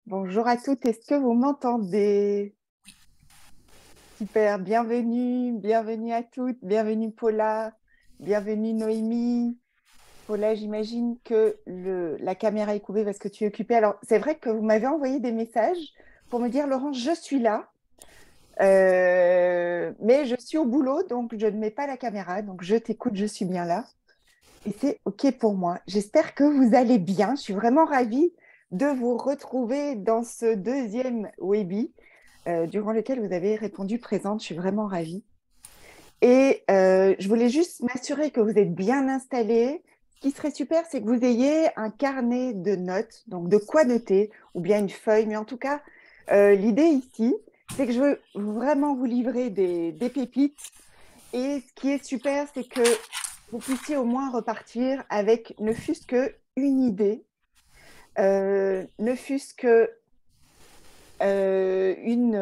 Bonjour à toutes, est-ce que vous m'entendez? Super, bienvenue à toutes, bienvenue Paula, bienvenue Noémie. Paula, j'imagine que la caméra est coupée parce que tu es occupée. Alors, c'est vrai que vous m'avez envoyé des messages pour me dire, Laurence, je suis là, mais je suis au boulot, donc je ne mets pas la caméra, donc je t'écoute, je suis bien là. Et c'est OK pour moi. J'espère que vous allez bien. Je suis vraiment ravie de vous retrouver dans ce deuxième Webi durant lequel vous avez répondu présente. Je suis vraiment ravie. Et je voulais juste m'assurer que vous êtes bien installés. Ce qui serait super, c'est que vous ayez un carnet de notes, donc de quoi noter, ou bien une feuille. Mais en tout cas, l'idée ici, c'est que je veux vraiment vous livrer des pépites. Et ce qui est super, c'est que vous puissiez au moins repartir avec ne fût-ce qu'une idée, ne fût-ce que une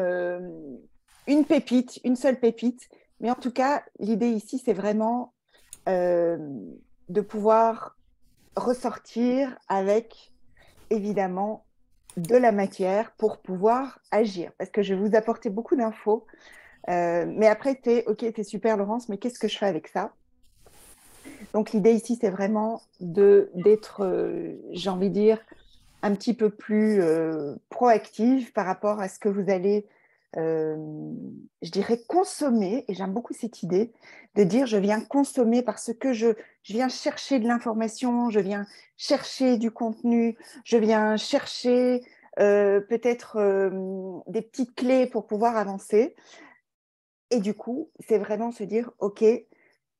pépite, une seule pépite. Mais en tout cas, l'idée ici, c'est vraiment euh, de pouvoir ressortir avec, évidemment, de la matière pour pouvoir agir. Parce que je vais vous apporter beaucoup d'infos. Mais après, OK, t'es super, Laurence, mais qu'est-ce que je fais avec ça? Donc, l'idée ici, c'est vraiment d'être, j'ai envie de dire, un petit peu plus proactive par rapport à ce que vous allez, euh, je dirais, consommer. Et j'aime beaucoup cette idée de dire, je viens consommer parce que je viens chercher de l'information, je viens chercher du contenu, je viens chercher peut-être des petites clés pour pouvoir avancer. Et du coup, c'est vraiment se dire, OK,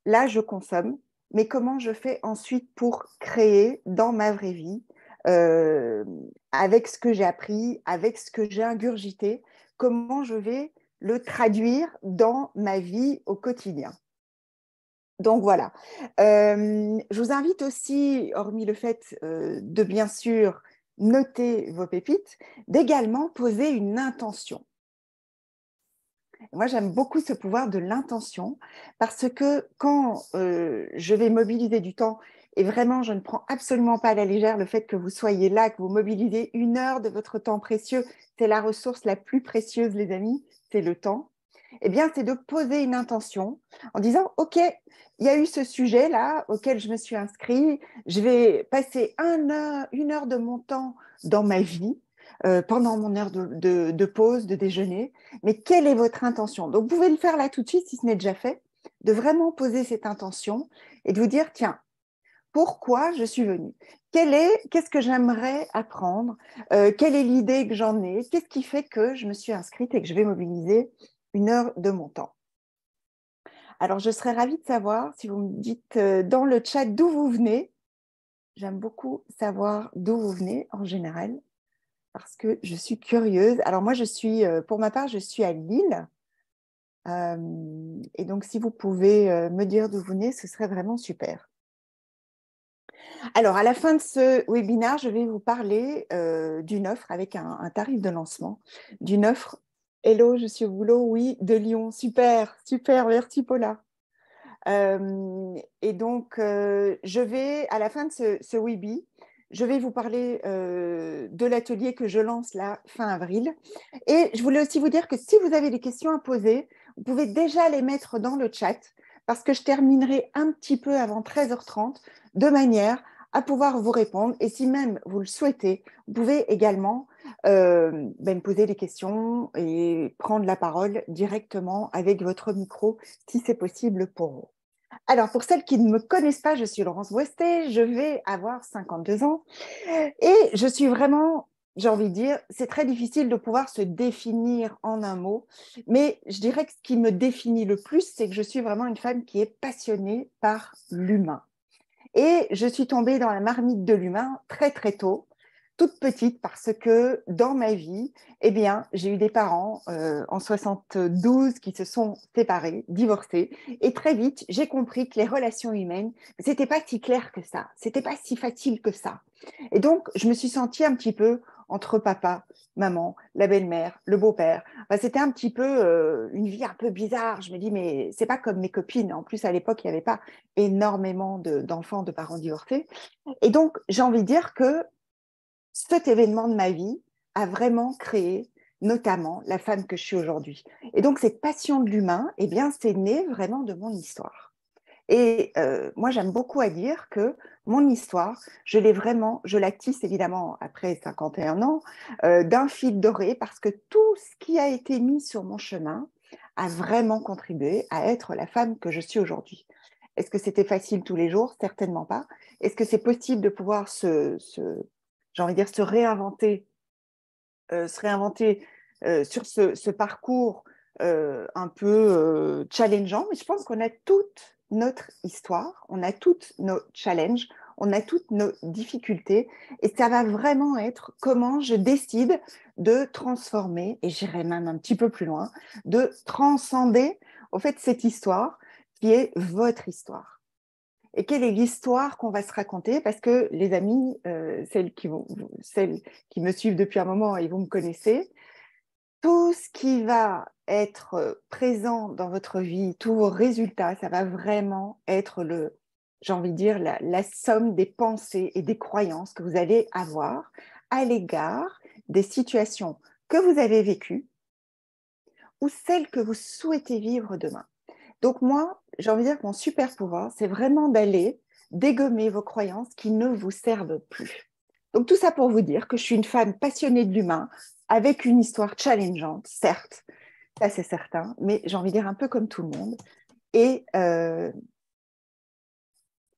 là, je consomme, mais comment je fais ensuite pour créer dans ma vraie vie, euh, avec ce que j'ai appris, avec ce que j'ai ingurgité, comment je vais le traduire dans ma vie au quotidien. Donc voilà. Je vous invite aussi, hormis le fait de bien sûr noter vos pépites, d'également poser une intention. Moi, j'aime beaucoup ce pouvoir de l'intention parce que quand je vais mobiliser du temps, et vraiment, je ne prends absolument pas à la légère le fait que vous soyez là, que vous mobilisez 1 heure de votre temps précieux, c'est la ressource la plus précieuse, les amis, c'est le temps. Eh bien, c'est de poser une intention en disant, OK, il y a eu ce sujet-là auquel je me suis inscrit, je vais passer 1 heure de mon temps dans ma vie pendant mon heure de pause, de déjeuner. Mais quelle est votre intention? Donc, vous pouvez le faire là tout de suite, si ce n'est déjà fait, de vraiment poser cette intention et de vous dire, tiens, pourquoi je suis venue? Qu'est-ce que j'aimerais apprendre? Quelle est l'idée que j'en ai? Qu'est-ce qui fait que je me suis inscrite et que je vais mobiliser 1 heure de mon temps? Alors, je serais ravie de savoir si vous me dites dans le chat d'où vous venez. J'aime beaucoup savoir d'où vous venez en général parce que je suis curieuse. Alors, moi, pour ma part, je suis à Lille. Et donc, si vous pouvez me dire d'où vous venez, ce serait vraiment super. Alors, à la fin de ce webinaire, je vais vous parler d'une offre avec un tarif de lancement, d'une offre. Hello, je suis au boulot, oui, de Lyon. Super, super, merci Paula. Et donc, je vais, à la fin de ce webi, je vais vous parler de l'atelier que je lance là fin avril. Et je voulais aussi vous dire que si vous avez des questions à poser, vous pouvez déjà les mettre dans le chat parce que je terminerai un petit peu avant 13h30 de manière à pouvoir vous répondre. Et si même vous le souhaitez, vous pouvez également me poser des questions et prendre la parole directement avec votre micro si c'est possible pour vous. Alors, pour celles qui ne me connaissent pas, je suis Laurence Westet, je vais avoir 52 ans et je suis vraiment, j'ai envie de dire, c'est très difficile de pouvoir se définir en un mot, mais je dirais que ce qui me définit le plus, c'est que je suis vraiment une femme qui est passionnée par l'humain. Et je suis tombée dans la marmite de l'humain très très tôt, toute petite, parce que dans ma vie, eh bien, j'ai eu des parents en 72 qui se sont séparés, divorcés, et très vite, j'ai compris que les relations humaines, c'était pas si clair que ça, c'était pas si facile que ça. Et donc, je me suis sentie un petit peu entre papa, maman, la belle-mère, le beau-père. Enfin, c'était un petit peu une vie un peu bizarre. Je me dis, mais c'est pas comme mes copines. En plus, à l'époque, il n'y avait pas énormément d'enfants de parents divorcés. Et donc, j'ai envie de dire que cet événement de ma vie a vraiment créé notamment la femme que je suis aujourd'hui. Et donc, cette passion de l'humain, eh bien, c'est né vraiment de mon histoire. Et moi, j'aime beaucoup à dire que mon histoire, je la tisse évidemment après 51 ans, d'un fil doré, parce que tout ce qui a été mis sur mon chemin a vraiment contribué à être la femme que je suis aujourd'hui. Est-ce que c'était facile tous les jours? Certainement pas. Est-ce que c'est possible de pouvoir j'ai envie de dire, se réinventer sur ce parcours un peu challengeant, mais je pense qu'on a toute notre histoire, on a toutes nos challenges, on a toutes nos difficultés, et ça va vraiment être comment je décide de transformer, et j'irai même un petit peu plus loin, de transcender au fait cette histoire qui est votre histoire. Et quelle est l'histoire qu'on va se raconter? Parce que les amis, celles qui me suivent depuis un moment et vous me connaissez, tout ce qui va être présent dans votre vie, tous vos résultats, ça va vraiment être j'ai envie de dire, la somme des pensées et des croyances que vous allez avoir à l'égard des situations que vous avez vécues ou celles que vous souhaitez vivre demain. Donc moi, j'ai envie de dire que mon super pouvoir, c'est vraiment d'aller dégommer vos croyances qui ne vous servent plus. Donc tout ça pour vous dire que je suis une femme passionnée de l'humain, avec une histoire challengeante, certes, ça c'est certain, mais j'ai envie de dire un peu comme tout le monde. Et, euh,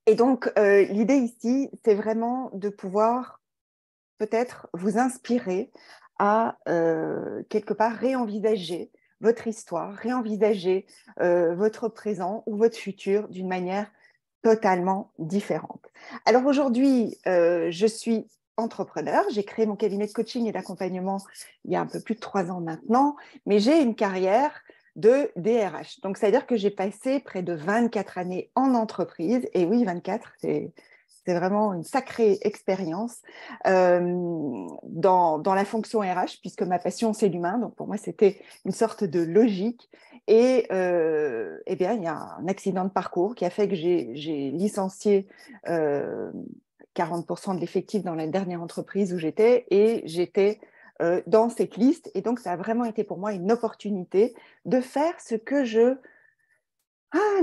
et donc l'idée ici, c'est vraiment de pouvoir peut-être vous inspirer à quelque part réenvisager votre histoire, réenvisager votre présent ou votre futur d'une manière totalement différente. Alors aujourd'hui, je suis entrepreneur, j'ai créé mon cabinet de coaching et d'accompagnement il y a un peu plus de 3 ans maintenant, mais j'ai une carrière de DRH. Donc, c'est-à-dire que j'ai passé près de 24 années en entreprise, et oui, 24, c'est vraiment une sacrée expérience dans la fonction RH, puisque ma passion, c'est l'humain. Donc, pour moi, c'était une sorte de logique. Et eh bien, il y a un accident de parcours qui a fait que j'ai licencié 40% de l'effectif dans la dernière entreprise où j'étais, et j'étais dans cette liste. Et donc, ça a vraiment été pour moi une opportunité de faire ce que je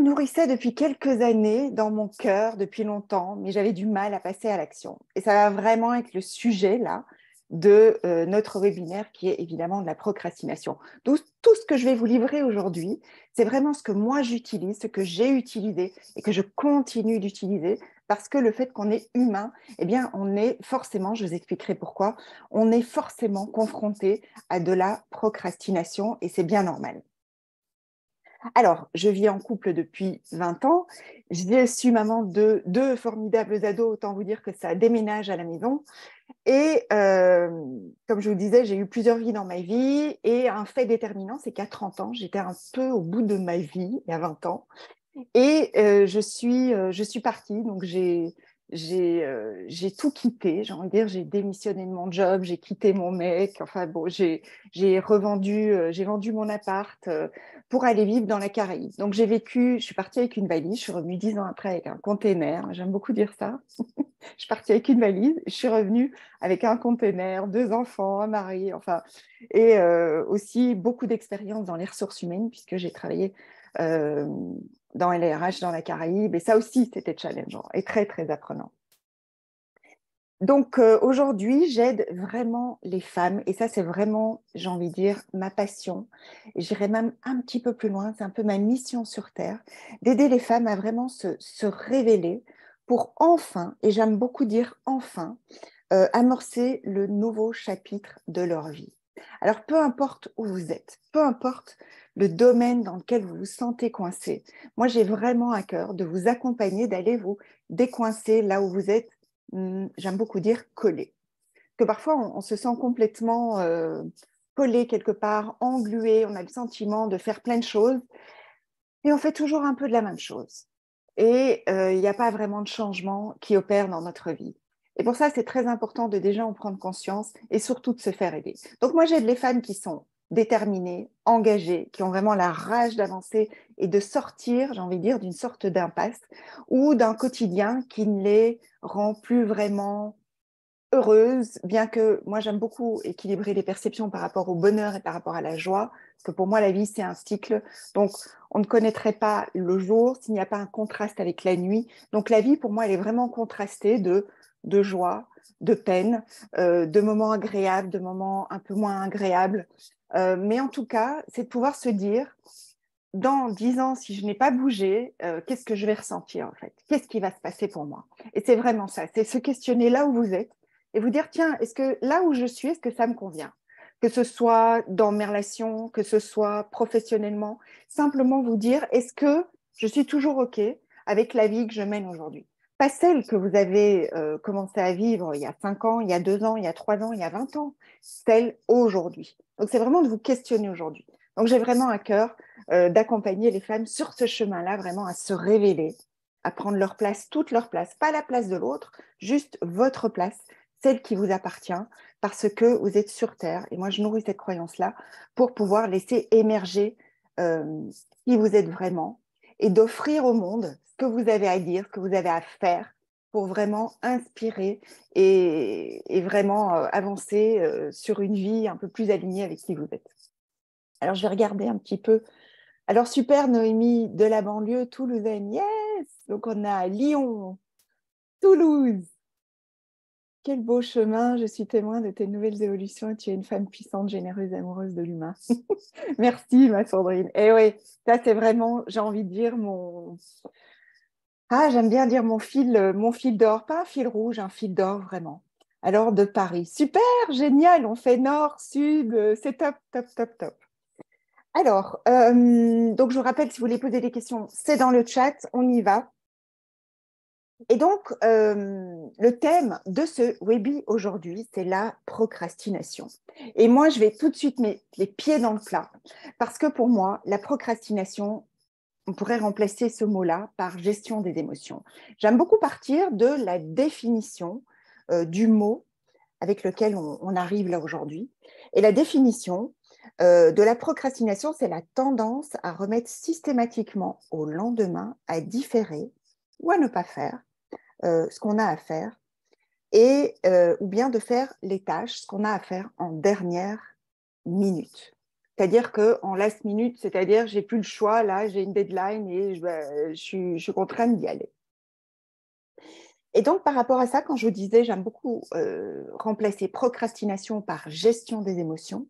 nourrissait depuis quelques années dans mon cœur, depuis longtemps, mais j'avais du mal à passer à l'action. Et ça va vraiment être le sujet là de notre webinaire, qui est évidemment de la procrastination. Donc, tout ce que je vais vous livrer aujourd'hui, c'est vraiment ce que moi j'utilise, ce que j'ai utilisé et que je continue d'utiliser, parce que le fait qu'on est humain, eh bien, on est forcément, je vous expliquerai pourquoi, on est forcément confronté à de la procrastination, et c'est bien normal. Alors, je vis en couple depuis 20 ans. Je suis maman de 2 formidables ados, autant vous dire que ça déménage à la maison. Et comme je vous disais, j'ai eu plusieurs vies dans ma vie. Et un fait déterminant, c'est qu'à 30 ans, j'étais un peu au bout de ma vie, il y a 20 ans. Et je suis partie, donc j'ai tout quitté, j'ai envie de dire, j'ai démissionné de mon job, j'ai quitté mon mec, enfin bon, j'ai vendu mon appart pour aller vivre dans la Caraïbe. Donc je suis partie avec une valise, je suis revenue 10 ans après avec un container, j'aime beaucoup dire ça. Je suis partie avec une valise, je suis revenue avec un container, 2 enfants, un mari, enfin, et aussi beaucoup d'expérience dans les ressources humaines, puisque j'ai travaillé euh, dans les RH dans la Caraïbe, et ça aussi, c'était challengeant et très, très apprenant. Donc aujourd'hui, j'aide vraiment les femmes, et ça, c'est vraiment, j'ai envie de dire, ma passion. Et j'irai même un petit peu plus loin, c'est un peu ma mission sur Terre, d'aider les femmes à vraiment se révéler pour enfin, et j'aime beaucoup dire enfin, amorcer le nouveau chapitre de leur vie. Alors, peu importe où vous êtes, peu importe le domaine dans lequel vous vous sentez coincé, moi, j'ai vraiment à cœur de vous accompagner, d'aller vous décoincer là où vous êtes, j'aime beaucoup dire collé. Que parfois, on se sent complètement collé quelque part, englué, on a le sentiment de faire plein de choses, et on fait toujours un peu de la même chose. Et il n'y a pas vraiment de changement qui opère dans notre vie. Et pour ça, c'est très important de déjà en prendre conscience et surtout de se faire aider. Donc moi, j'aide les femmes qui sont déterminées, engagées, qui ont vraiment la rage d'avancer et de sortir, j'ai envie de dire, d'une sorte d'impasse ou d'un quotidien qui ne les rend plus vraiment heureuse, bien que moi j'aime beaucoup équilibrer les perceptions par rapport au bonheur et par rapport à la joie, parce que pour moi la vie c'est un cycle, donc on ne connaîtrait pas le jour s'il n'y a pas un contraste avec la nuit, donc la vie pour moi elle est vraiment contrastée de joie, de peine, de moments agréables, de moments un peu moins agréables, mais en tout cas c'est de pouvoir se dire, dans 10 ans, si je n'ai pas bougé, qu'est-ce que je vais ressentir en fait? Qu'est-ce qui va se passer pour moi? Et c'est vraiment ça, c'est se questionner là où vous êtes et vous dire, tiens, est-ce que là où je suis, est-ce que ça me convient? Que ce soit dans mes relations, que ce soit professionnellement, simplement vous dire, est-ce que je suis toujours OK avec la vie que je mène aujourd'hui? Pas celle que vous avez commencé à vivre il y a 5 ans, il y a 2 ans, il y a 3 ans, il y a 20 ans, celle aujourd'hui. Donc c'est vraiment de vous questionner aujourd'hui. Donc j'ai vraiment à cœur d'accompagner les femmes sur ce chemin-là, vraiment à se révéler, à prendre leur place, toute leur place, pas la place de l'autre, juste votre place, celle qui vous appartient, parce que vous êtes sur Terre. Et moi, je nourris cette croyance-là pour pouvoir laisser émerger qui vous êtes vraiment et d'offrir au monde ce que vous avez à dire, ce que vous avez à faire pour vraiment inspirer et vraiment avancer sur une vie un peu plus alignée avec qui vous êtes. Alors, je vais regarder un petit peu. Alors, super, Noémie, de la banlieue toulousaine. Yes! Donc, on a Lyon, Toulouse. Quel beau chemin. Je suis témoin de tes nouvelles évolutions et tu es une femme puissante, généreuse et amoureuse de l'humain. Merci, ma Sandrine. Et oui, ça, c'est vraiment, j'ai envie de dire, mon... Ah, j'aime bien dire mon fil d'or. Pas un fil rouge, un fil d'or, vraiment. Alors, de Paris. Super, génial. On fait nord, sud. C'est top, top, top, top. Alors, donc je vous rappelle, si vous voulez poser des questions, c'est dans le chat, on y va. Et donc, le thème de ce webi aujourd'hui, c'est la procrastination. Et moi, je vais tout de suite mettre les pieds dans le plat, parce que pour moi, la procrastination, on pourrait remplacer ce mot-là par gestion des émotions. J'aime beaucoup partir de la définition du mot avec lequel on arrive là aujourd'hui. Et la définition de la procrastination, c'est la tendance à remettre systématiquement au lendemain, à différer ou à ne pas faire ce qu'on a à faire, et, ou bien de faire les tâches, ce qu'on a à faire en dernière minute. C'est-à-dire qu'en last minute, c'est-à-dire j'ai plus le choix, là j'ai une deadline et je suis contrainte d'y aller. Et donc, par rapport à ça, quand je vous disais, j'aime beaucoup remplacer procrastination par gestion des émotions,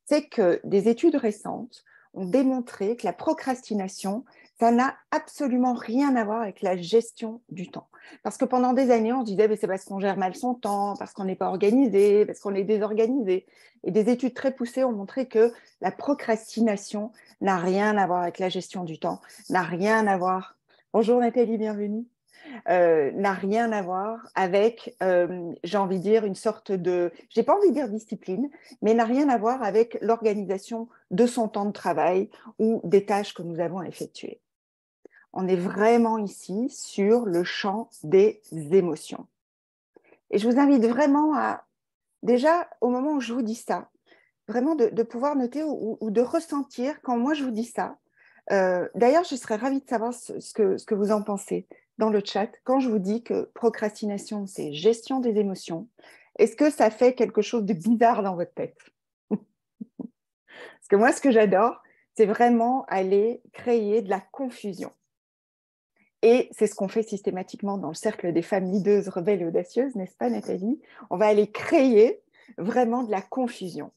c'est que des études récentes ont démontré que la procrastination, ça n'a absolument rien à voir avec la gestion du temps. Parce que pendant des années, on se disait, c'est parce qu'on gère mal son temps, parce qu'on n'est pas organisé, parce qu'on est désorganisé. Et des études très poussées ont montré que la procrastination n'a rien à voir avec la gestion du temps, n'a rien à voir. Bonjour Nathalie, bienvenue. N'a rien à voir avec, j'ai envie de dire, une sorte de, j'ai pas envie de dire discipline, mais n'a rien à voir avec l'organisation de son temps de travail ou des tâches que nous avons à effectuer. On est vraiment ici sur le champ des émotions. Et je vous invite vraiment à, déjà, au moment où je vous dis ça, vraiment de pouvoir noter ou de ressentir quand moi je vous dis ça. D'ailleurs, je serais ravie de savoir ce que vous en pensez dans le chat. Quand je vous dis que procrastination, c'est gestion des émotions, est-ce que ça fait quelque chose de bizarre dans votre tête? Parce que moi, ce que j'adore, c'est vraiment aller créer de la confusion. Et c'est ce qu'on fait systématiquement dans le cercle des femmes leaders, rebelles et audacieuses, n'est-ce pas, Nathalie? On va aller créer vraiment de la confusion.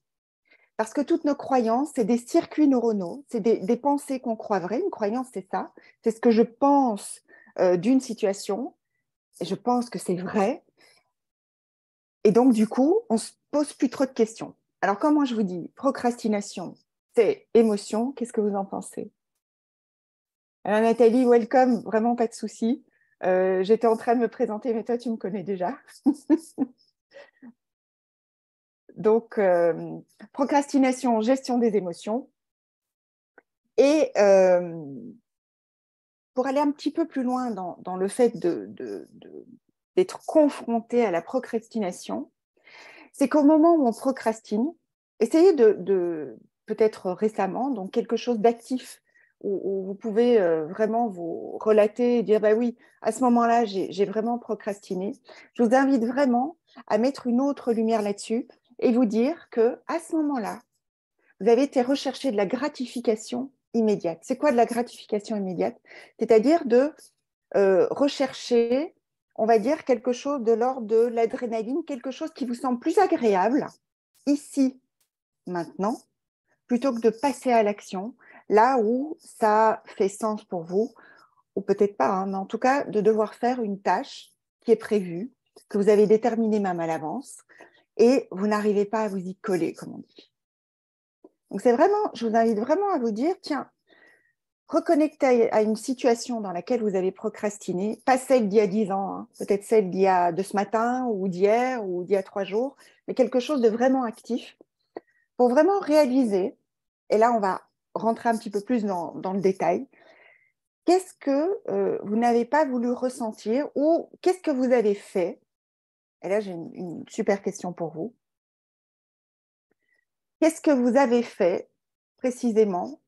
Parce que toutes nos croyances, c'est des circuits neuronaux, c'est des pensées qu'on croit vraies. Une croyance, c'est ça. C'est ce que je pense d'une situation. Et je pense que c'est vrai. Et donc, du coup, on ne se pose plus trop de questions. Alors, quand moi, je vous dis procrastination, c'est émotion, qu'est-ce que vous en pensez? Alors, Nathalie, welcome, vraiment pas de souci. J'étais en train de me présenter, mais toi, tu me connais déjà. Donc, procrastination, gestion des émotions. Et pour aller un petit peu plus loin dans le fait d'être confronté à la procrastination, c'est qu'au moment où on procrastine, essayez de peut-être récemment, donc quelque chose d'actif où vous pouvez vraiment vous relater et dire, bah oui, à ce moment-là, j'ai vraiment procrastiné. Je vous invite vraiment à mettre une autre lumière là-dessus et vous dire qu'à ce moment-là, vous avez été rechercher de la gratification immédiate. C'est quoi de la gratification immédiate? C'est-à-dire de rechercher, on va dire, quelque chose de l'ordre de l'adrénaline, quelque chose qui vous semble plus agréable ici, maintenant, plutôt que de passer à l'action, là où ça fait sens pour vous, ou peut-être pas, hein, mais en tout cas, de devoir faire une tâche qui est prévue, que vous avez déterminée même à l'avance, et vous n'arrivez pas à vous y coller, comme on dit. Donc c'est vraiment, je vous invite vraiment à vous dire, tiens, reconnectez à une situation dans laquelle vous avez procrastiné, pas celle d'il y a 10 ans, hein, peut-être celle de ce matin ou d'hier ou d'il y a 3 jours, mais quelque chose de vraiment actif pour vraiment réaliser, et là on va rentrer un petit peu plus dans le détail, qu'est-ce que vous n'avez pas voulu ressentir ou qu'est-ce que vous avez fait? Et là j'ai une super question pour vous. Qu'est-ce que vous avez fait précisément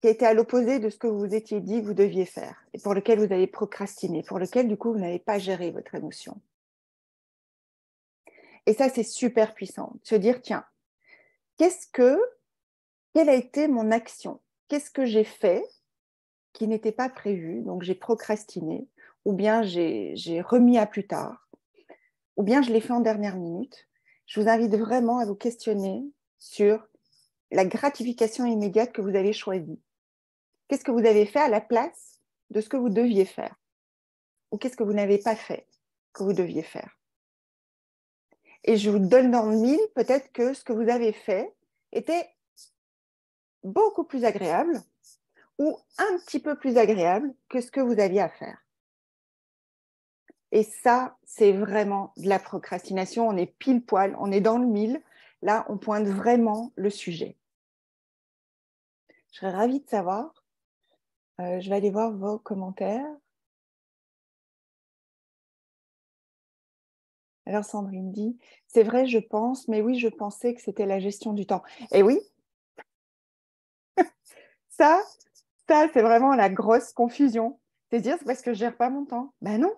qui était à l'opposé de ce que vous vous étiez dit que vous deviez faire et pour lequel vous avez procrastiné, pour lequel, du coup, vous n'avez pas géré votre émotion. Et ça, c'est super puissant. De se dire, tiens, quelle a été mon action? Qu'est-ce que j'ai fait qui n'était pas prévu? Donc, j'ai procrastiné, ou bien j'ai remis à plus tard, ou bien je l'ai fait en dernière minute. Je vous invite vraiment à vous questionner sur la gratification immédiate que vous avez choisie. Qu'est-ce que vous avez fait à la place de ce que vous deviez faire? Ou qu'est-ce que vous n'avez pas fait que vous deviez faire? Et je vous donne dans le mille, peut-être que ce que vous avez fait était beaucoup plus agréable ou un petit peu plus agréable que ce que vous aviez à faire. Et ça, c'est vraiment de la procrastination. On est pile poil, on est dans le mille. Là, on pointe vraiment le sujet. Je serais ravie de savoir. Je vais aller voir vos commentaires. Alors Sandrine dit, c'est vrai, je pense, mais oui, je pensais que c'était la gestion du temps. Et oui, ça c'est vraiment la grosse confusion. C'est dire, c'est parce que je ne gère pas mon temps. Ben non,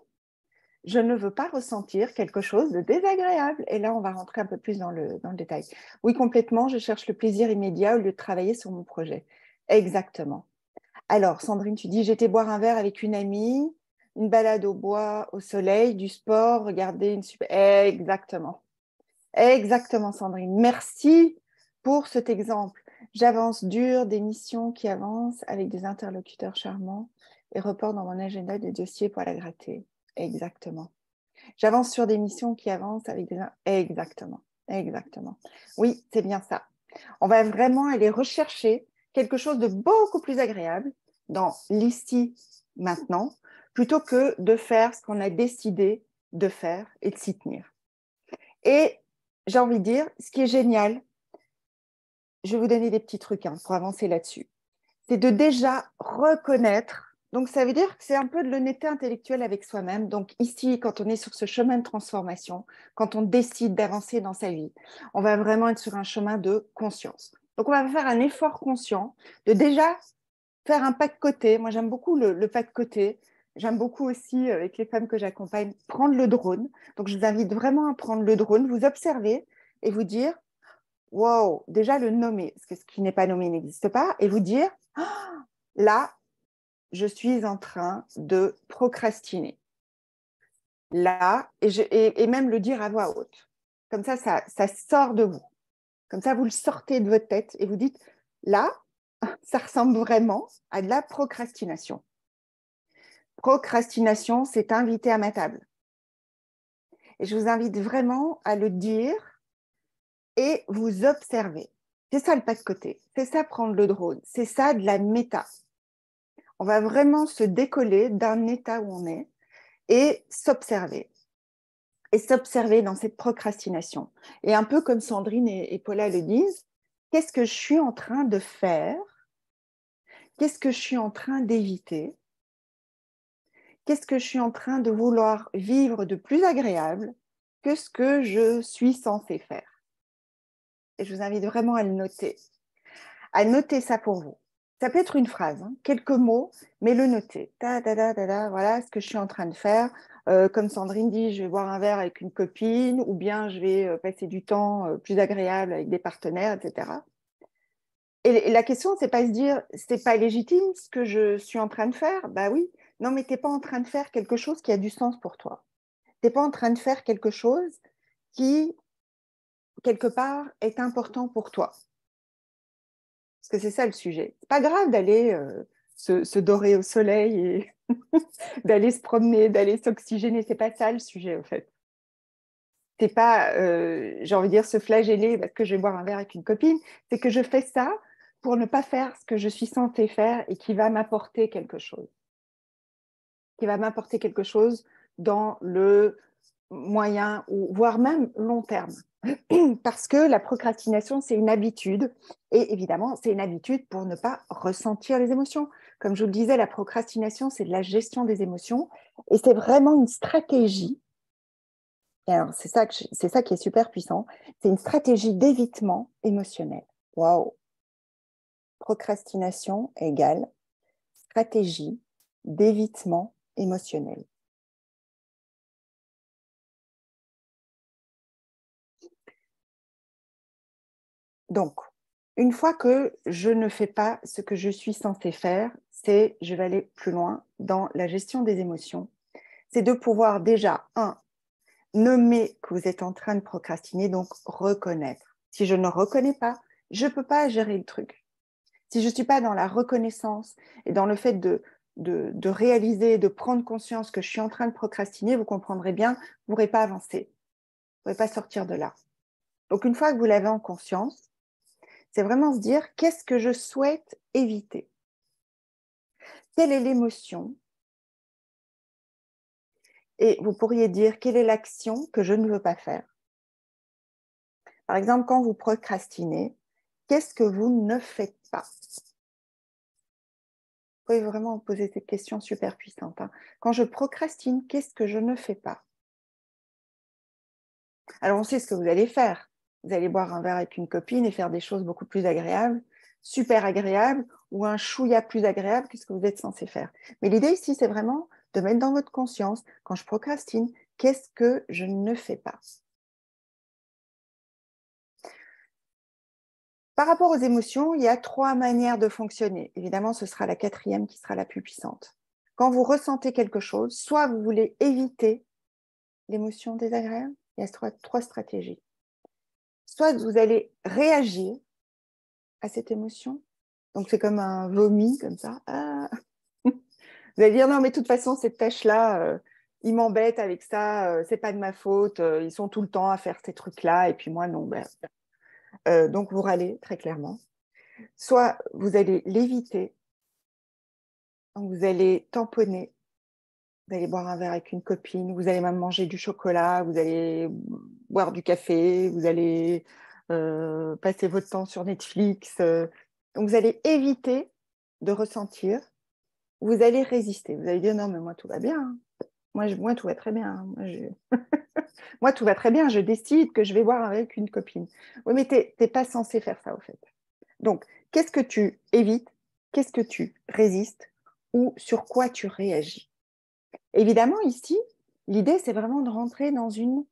je ne veux pas ressentir quelque chose de désagréable. Et là, on va rentrer un peu plus dans le détail. Oui, complètement, je cherche le plaisir immédiat au lieu de travailler sur mon projet. Exactement. Alors, Sandrine, tu dis, j'étais boire un verre avec une amie, une balade au bois, au soleil, du sport, regarder une super... Exactement. Exactement, Sandrine. Merci pour cet exemple. J'avance dur, des missions qui avancent avec des interlocuteurs charmants et reporte dans mon agenda des dossiers pour la gratter. Exactement. J'avance sur des missions qui avancent avec des... Exactement. Exactement. Oui, c'est bien ça. On va vraiment aller rechercher quelque chose de beaucoup plus agréable dans l'ici, maintenant, plutôt que de faire ce qu'on a décidé de faire et de s'y tenir. Et j'ai envie de dire, ce qui est génial, je vais vous donner des petits trucs pour avancer là-dessus, c'est de déjà reconnaître. Donc, ça veut dire que c'est un peu de l'honnêteté intellectuelle avec soi-même. Donc, ici, quand on est sur ce chemin de transformation, quand on décide d'avancer dans sa vie, on va vraiment être sur un chemin de conscience. Donc, on va faire un effort conscient de déjà faire un pas de côté. Moi, j'aime beaucoup le pas de côté. J'aime beaucoup aussi, avec les femmes que j'accompagne, prendre le drone. Donc, je vous invite vraiment à prendre le drone, vous observer et vous dire, wow, déjà le nommer, parce que ce qui n'est pas nommé n'existe pas, et vous dire, ah, là, je suis en train de procrastiner. Là, et même le dire à voix haute. Comme ça sort de vous. Comme ça, vous le sortez de votre tête et vous dites, là, ça ressemble vraiment à de la procrastination. Procrastination, c'est inviter à ma table. Et je vous invite vraiment à le dire et vous observer. C'est ça le pas de côté. C'est ça prendre le drone. C'est ça de la méta. On va vraiment se décoller d'un état où on est et s'observer. Et s'observer dans cette procrastination. Et un peu comme Sandrine et Paula le disent, qu'est-ce que je suis en train de faire? Qu'est-ce que je suis en train d'éviter? Qu'est-ce que je suis en train de vouloir vivre de plus agréable que ce que je suis censée faire? Et je vous invite vraiment à le noter. À noter ça pour vous. Ça peut être une phrase, hein, quelques mots, mais le noter. Voilà ce que je suis en train de faire. Comme Sandrine dit, je vais boire un verre avec une copine, ou bien je vais passer du temps plus agréable avec des partenaires, etc. Et la question, c'est pas se dire, c'est pas légitime ce que je suis en train de faire. Bah oui, non, mais t'es pas en train de faire quelque chose qui a du sens pour toi. T'es pas en train de faire quelque chose qui, quelque part, est important pour toi. Parce que c'est ça le sujet. C'est pas grave d'aller se dorer au soleil et d'aller se promener, d'aller s'oxygéner. C'est pas ça le sujet, en fait. C'est pas, j'ai envie de dire, se flageller parce que je vais boire un verre avec une copine. C'est que je fais ça pour ne pas faire ce que je suis censée faire et qui va m'apporter quelque chose. Qui va m'apporter quelque chose dans le moyen ou voire même long terme. Parce que la procrastination, c'est une habitude. Et évidemment, c'est une habitude pour ne pas ressentir les émotions. Comme je vous le disais, la procrastination, c'est de la gestion des émotions. Et c'est vraiment une stratégie. Et alors, c'est ça qui est super puissant. C'est une stratégie d'évitement émotionnel. Waouh! Procrastination égale stratégie d'évitement émotionnel. Donc, une fois que je ne fais pas ce que je suis censée faire, je vais aller plus loin dans la gestion des émotions. C'est de pouvoir déjà, nommer que vous êtes en train de procrastiner, donc reconnaître. Si je ne reconnais pas, je ne peux pas gérer le truc. Si je ne suis pas dans la reconnaissance et dans le fait de réaliser, de prendre conscience que je suis en train de procrastiner, vous comprendrez bien, vous ne pourrez pas avancer, vous ne pourrez pas sortir de là. Donc, une fois que vous l'avez en conscience, c'est vraiment se dire qu'est-ce que je souhaite éviter? Quelle est l'émotion? Et vous pourriez dire quelle est l'action que je ne veux pas faire? Par exemple, quand vous procrastinez, qu'est-ce que vous ne faites pas? Vous pouvez vraiment vous poser cette question super puissante. Quand je procrastine, qu'est-ce que je ne fais pas? Alors, on sait ce que vous allez faire. Vous allez boire un verre avec une copine et faire des choses beaucoup plus agréables, super agréables, ou un chouïa plus agréable que ce que vous êtes censé faire. Mais l'idée ici, c'est vraiment de mettre dans votre conscience, quand je procrastine, qu'est-ce que je ne fais pas? Par rapport aux émotions, il y a 3 manières de fonctionner. Évidemment, ce sera la 4e qui sera la plus puissante. Quand vous ressentez quelque chose, soit vous voulez éviter l'émotion désagréable, il y a 3 stratégies. Soit vous allez réagir à cette émotion, donc c'est comme un vomi, comme ça. Ah. Vous allez dire, non, mais de toute façon, cette tâche-là, ils m'embêtent avec ça, c'est pas de ma faute, ils sont tout le temps à faire ces trucs-là, et puis moi, non. Donc, vous râlez, très clairement. Soit vous allez l'éviter, donc vous allez tamponner, vous allez boire un verre avec une copine, vous allez même manger du chocolat, vous allez boire du café, vous allez passer votre temps sur Netflix. Donc, vous allez éviter de ressentir, vous allez résister. Vous allez dire, non, mais moi, tout va bien. Moi, tout va très bien. Moi, tout va très bien. Je décide que je vais boire avec une copine. Oui, mais tu n'es pas censé faire ça, au fait. Donc, qu'est-ce que tu évites? Qu'est-ce que tu résistes? Ou sur quoi tu réagis? Évidemment, ici, l'idée, c'est vraiment de rentrer dans une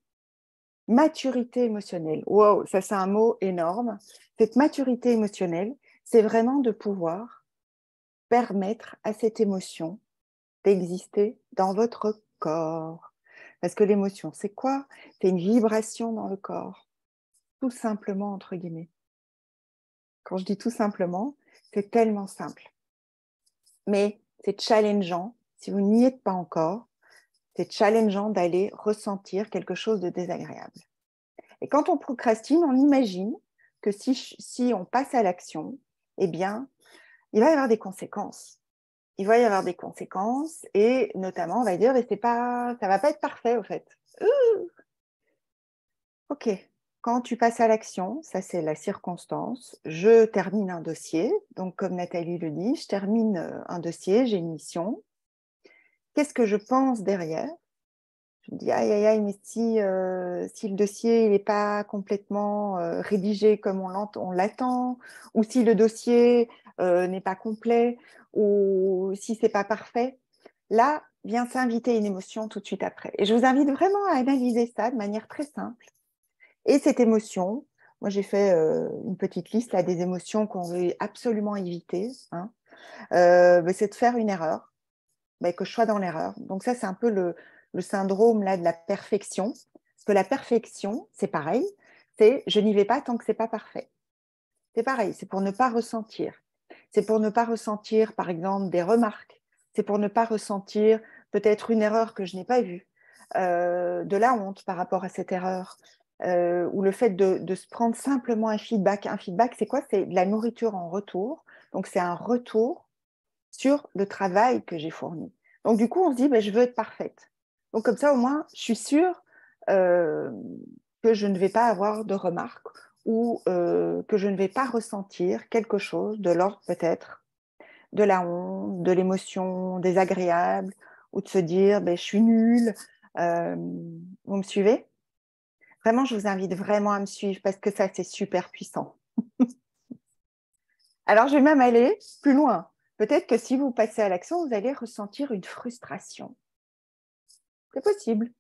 maturité émotionnelle. Wow, ça, c'est un mot énorme. Cette maturité émotionnelle, c'est vraiment de pouvoir permettre à cette émotion d'exister dans votre corps. Parce que l'émotion, c'est quoi? C'est une vibration dans le corps, tout simplement, entre guillemets. Quand je dis tout simplement, c'est tellement simple. Mais c'est challengeant, si vous n'y êtes pas encore, c'est challengeant d'aller ressentir quelque chose de désagréable. Et quand on procrastine, on imagine que si on passe à l'action, eh bien, il va y avoir des conséquences. Il va y avoir des conséquences et notamment, on va dire, mais ça ne va pas être parfait, au fait. Ok, quand tu passes à l'action, ça c'est la circonstance, je termine un dossier, donc comme Nathalie le dit, je termine un dossier, j'ai une mission. Qu'est-ce que je pense derrière? Je me dis, aïe, aïe, aïe, mais si le dossier n'est pas complètement rédigé comme on l'attend, ou si le dossier n'est pas complet, ou si ce n'est pas parfait, là vient s'inviter une émotion tout de suite après. Et je vous invite vraiment à analyser ça de manière très simple. Et cette émotion, moi j'ai fait une petite liste là, des émotions qu'on veut absolument éviter, hein. C'est de faire une erreur, que je sois dans l'erreur. Donc ça, c'est un peu le syndrome là, de la perfection. Parce que la perfection, c'est pareil, c'est je n'y vais pas tant que ce n'est pas parfait. C'est pareil, c'est pour ne pas ressentir. C'est pour ne pas ressentir, par exemple, des remarques. C'est pour ne pas ressentir peut-être une erreur que je n'ai pas vue, de la honte par rapport à cette erreur, ou le fait de se prendre simplement un feedback. Un feedback, c'est quoi? C'est de la nourriture en retour. Donc, c'est un retour sur le travail que j'ai fourni. Donc, du coup, on se dit, je veux être parfaite. Donc, comme ça, au moins, je suis sûre que je ne vais pas avoir de remarques ou que je ne vais pas ressentir quelque chose de l'ordre peut-être de la honte, de l'émotion désagréable ou de se dire, je suis nulle. Vous me suivez? Vraiment, je vous invite vraiment à me suivre parce que ça, c'est super puissant. Alors, je vais même aller plus loin. Peut-être que si vous passez à l'action, vous allez ressentir une frustration. C'est possible.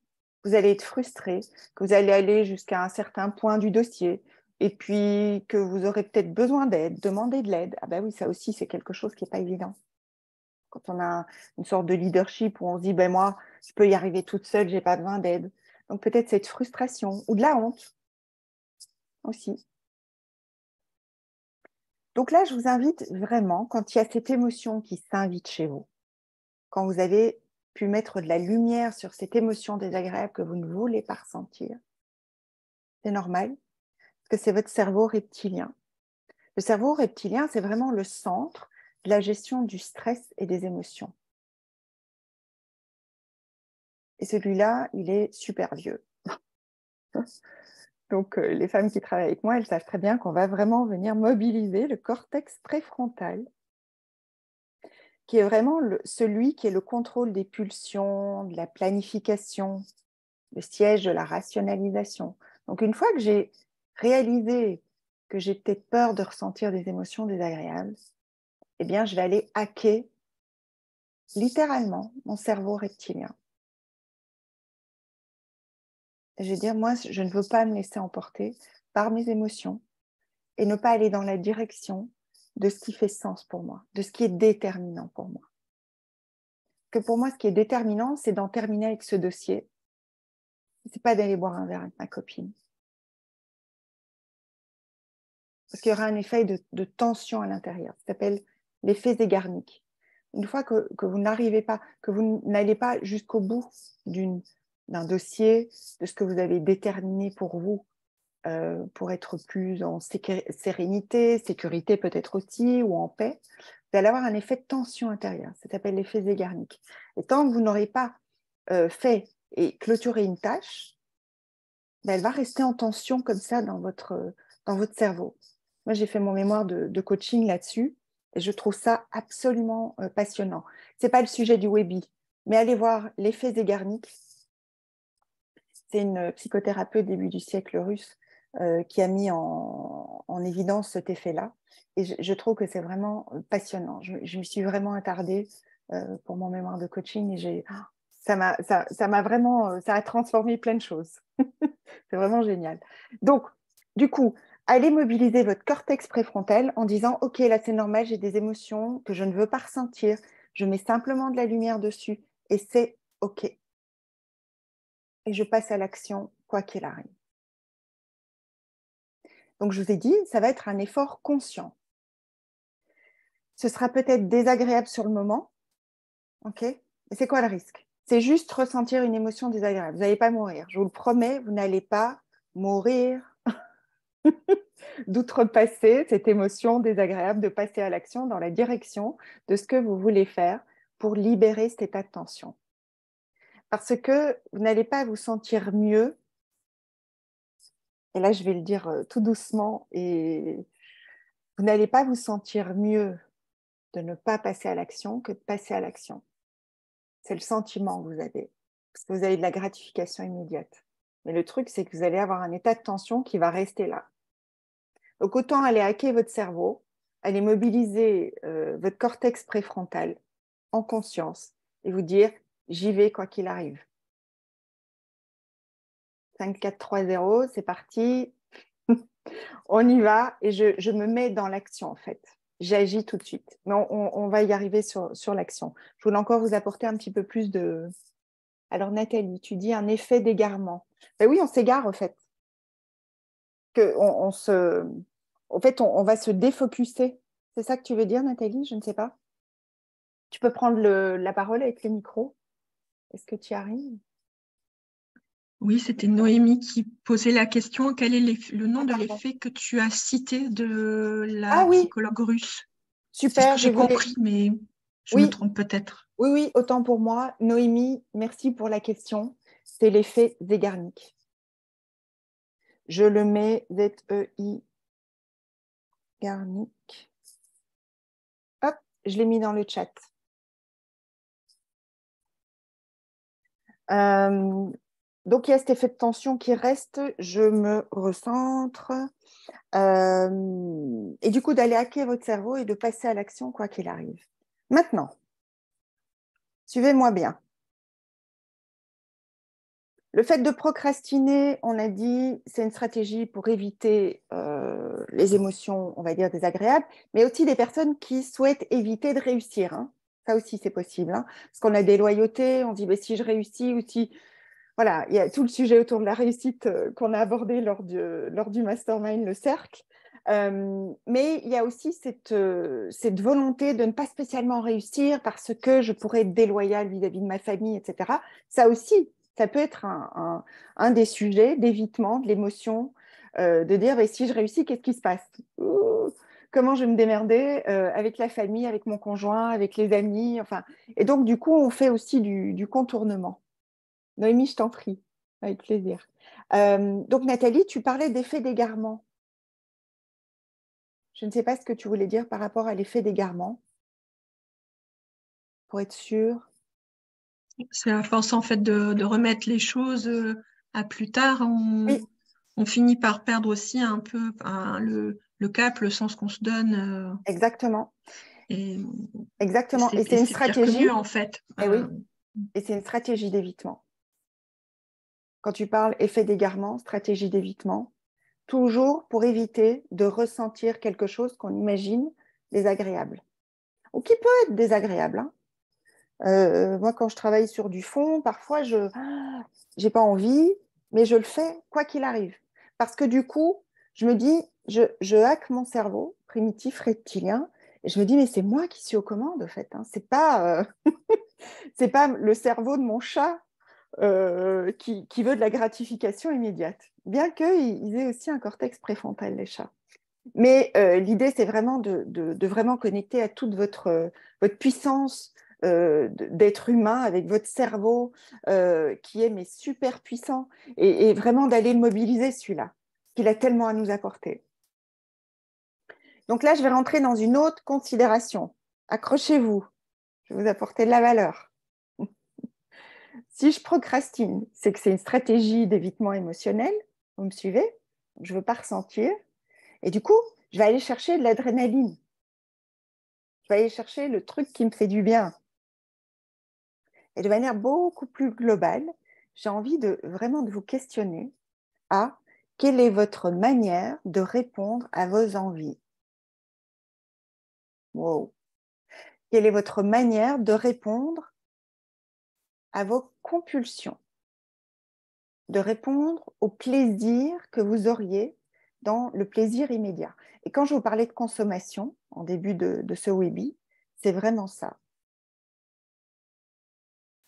Vous allez être frustré, que vous allez aller jusqu'à un certain point du dossier et puis que vous aurez peut-être besoin d'aide, demander de l'aide. Ah ben oui, ça aussi, c'est quelque chose qui n'est pas évident. Quand on a une sorte de leadership où on se dit, moi, je peux y arriver toute seule, je n'ai pas besoin d'aide. Donc peut-être cette frustration ou de la honte aussi. Donc là, je vous invite vraiment, quand il y a cette émotion qui s'invite chez vous, quand vous avez pu mettre de la lumière sur cette émotion désagréable que vous ne voulez pas ressentir, c'est normal, parce que c'est votre cerveau reptilien. Le cerveau reptilien, c'est vraiment le centre de la gestion du stress et des émotions. Et celui-là, il est super vieux. Donc, les femmes qui travaillent avec moi, elles savent très bien qu'on va vraiment venir mobiliser le cortex préfrontal, qui est vraiment celui qui est le contrôle des pulsions, de la planification, le siège de la rationalisation. Donc, une fois que j'ai réalisé que j'ai peut-être peur de ressentir des émotions désagréables, eh bien, je vais aller hacker littéralement mon cerveau reptilien. Et je vais dire, moi, je ne veux pas me laisser emporter par mes émotions et ne pas aller dans la direction de ce qui fait sens pour moi, de ce qui est déterminant pour moi. Que pour moi, ce qui est déterminant, c'est d'en terminer avec ce dossier. Ce n'est pas d'aller boire un verre avec ma copine. Parce qu'il y aura un effet de tension à l'intérieur. Ça s'appelle l'effet Zeigarnik. Une fois que vous n'arrivez pas, que vous n'allez pas jusqu'au bout d'un dossier, de ce que vous avez déterminé pour vous, pour être plus en sérénité, sécurité peut-être aussi, ou en paix, vous allez avoir un effet de tension intérieure. Ça s'appelle l'effet Zeigarnik. Et tant que vous n'aurez pas fait et clôturé une tâche, elle va rester en tension comme ça dans votre cerveau. Moi, j'ai fait mon mémoire de coaching là-dessus et je trouve ça absolument passionnant. Ce n'est pas le sujet du Webi, mais allez voir l'effet Zeigarnik. C'est une psychothérapeute début du siècle russe qui a mis en évidence cet effet-là. Et je trouve que c'est vraiment passionnant. Je me suis vraiment attardée pour mon mémoire de coaching et ça m'a vraiment, ça a transformé plein de choses. C'est vraiment génial. Donc, du coup, allez mobiliser votre cortex préfrontal en disant, OK, là c'est normal, j'ai des émotions que je ne veux pas ressentir. Je mets simplement de la lumière dessus et c'est OK. Et je passe à l'action, quoi qu'il arrive. Donc, je vous ai dit, ça va être un effort conscient. Ce sera peut-être désagréable sur le moment, ok? Mais c'est quoi le risque? C'est juste ressentir une émotion désagréable. Vous n'allez pas mourir. Je vous le promets, vous n'allez pas mourir d'outrepasser cette émotion désagréable, de passer à l'action dans la direction de ce que vous voulez faire pour libérer cet état de tension. Parce que vous n'allez pas vous sentir mieux, et là je vais le dire tout doucement, et vous n'allez pas vous sentir mieux de ne pas passer à l'action que de passer à l'action. C'est le sentiment que vous avez. parce que vous avez de la gratification immédiate. Mais le truc, c'est que vous allez avoir un état de tension qui va rester là. Donc, autant aller hacker votre cerveau, aller mobiliser votre cortex préfrontal en conscience et vous dire, j'y vais quoi qu'il arrive. 5, 4, 3, 0, c'est parti. On y va et je me mets dans l'action en fait. J'agis tout de suite. Mais on va y arriver sur l'action. Je voulais encore vous apporter un petit peu plus de... Alors Nathalie, tu dis un effet d'égarement. Ben oui, on s'égare en fait. En fait, on va se défocuser. C'est ça que tu veux dire Nathalie? Je ne sais pas. Tu peux prendre la parole avec le micro. Est-ce que tu y arrives? Oui, c'était Noémie qui posait la question. Quel est le nom de Pardon. l'effet que tu as cité de la Ah oui, psychologue russe? C'est ce super, que j'ai compris, mais je me Oui, trompe peut-être. oui, autant pour moi. Noémie, merci pour la question. C'est l'effet Zeigarnik. Je le mets Z-E-I Garnik. Hop, je l'ai mis dans le chat. Donc, il y a cet effet de tension qui reste. Je me recentre. Et du coup, d'aller hacker votre cerveau et de passer à l'action quoi qu'il arrive. Maintenant, suivez-moi bien. Le fait de procrastiner, on a dit, c'est une stratégie pour éviter les émotions, on va dire, désagréables, mais aussi des personnes qui souhaitent éviter de réussir. Hein. Ça aussi, c'est possible. Hein. Parce qu'on a des loyautés, on dit, si je réussis ou si... Voilà, il y a tout le sujet autour de la réussite qu'on a abordé lors du mastermind, le cercle. Mais il y a aussi cette volonté de ne pas spécialement réussir parce que je pourrais être déloyale vis-à-vis de ma famille, etc. Ça aussi, ça peut être un des sujets d'évitement de l'émotion, de dire si je réussis, qu'est-ce qui se passe? Comment je vais me démerder avec la famille, avec mon conjoint, avec les amis, enfin. Et donc, du coup, on fait aussi du contournement. Noémie, je t'en prie, avec plaisir. Donc, Nathalie, tu parlais d'effet d'égarement. Je ne sais pas ce que tu voulais dire par rapport à l'effet d'égarement, pour être sûre. C'est à force en fait de remettre les choses à plus tard, Oui, on finit par perdre aussi un peu le cap, le sens qu'on se donne. exactement. Et, Exactement. Et et c'est une c'est pire que stratégie. mieux en fait. Et oui, et c'est une stratégie d'évitement. Quand tu parles effet d'égarement, stratégie d'évitement, toujours pour éviter de ressentir quelque chose qu'on imagine désagréable. Ou qui peut être désagréable. Hein. Moi, quand je travaille sur du fond, parfois, je n'ai pas envie, mais je le fais quoi qu'il arrive. Parce que du coup, je me dis, je hack mon cerveau primitif reptilien, et je me dis, mais c'est moi qui suis aux commandes, en fait. Hein. C'est pas le cerveau de mon chat qui veut de la gratification immédiate. Bien qu'ils aient aussi un cortex préfrontal, les chats. Mais l'idée, c'est vraiment de vraiment connecter à toute votre puissance d'être humain avec votre cerveau qui est mais super puissant et vraiment d'aller le mobiliser celui-là, qu'il a tellement à nous apporter. Donc là, je vais rentrer dans une autre considération. Accrochez-vous, je vais vous apporter de la valeur. Si je procrastine, c'est que c'est une stratégie d'évitement émotionnel, vous me suivez? Je ne veux pas ressentir. Et du coup, je vais aller chercher de l'adrénaline. Je vais aller chercher le truc qui me fait du bien. Et de manière beaucoup plus globale, j'ai envie vraiment de vous questionner à quelle est votre manière de répondre à vos envies. Wow. Quelle est votre manière de répondre à vos compulsions, de répondre au plaisir que vous auriez dans le plaisir immédiat. Et quand je vous parlais de consommation en début de ce webby, c'est vraiment ça.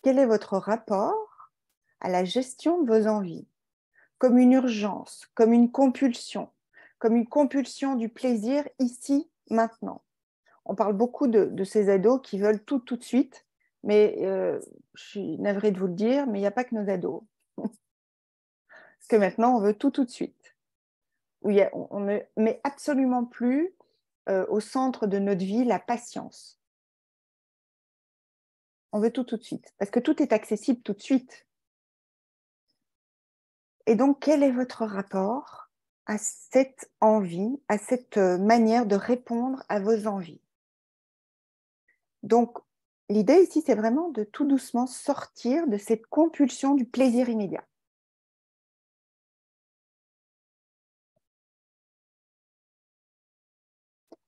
Quel est votre rapport à la gestion de vos envies? Comme une urgence, comme une compulsion du plaisir ici, maintenant. On parle beaucoup de ces ados qui veulent tout de suite, mais je suis navrée de vous le dire, mais il n'y a pas que nos ados. Parce que maintenant, on veut tout de suite. On ne met absolument plus au centre de notre vie la patience. On veut tout de suite, parce que tout est accessible tout de suite. Et donc, quel est votre rapport à cette envie, à cette manière de répondre à vos envies? Donc, l'idée ici, c'est vraiment de tout doucement sortir de cette compulsion du plaisir immédiat.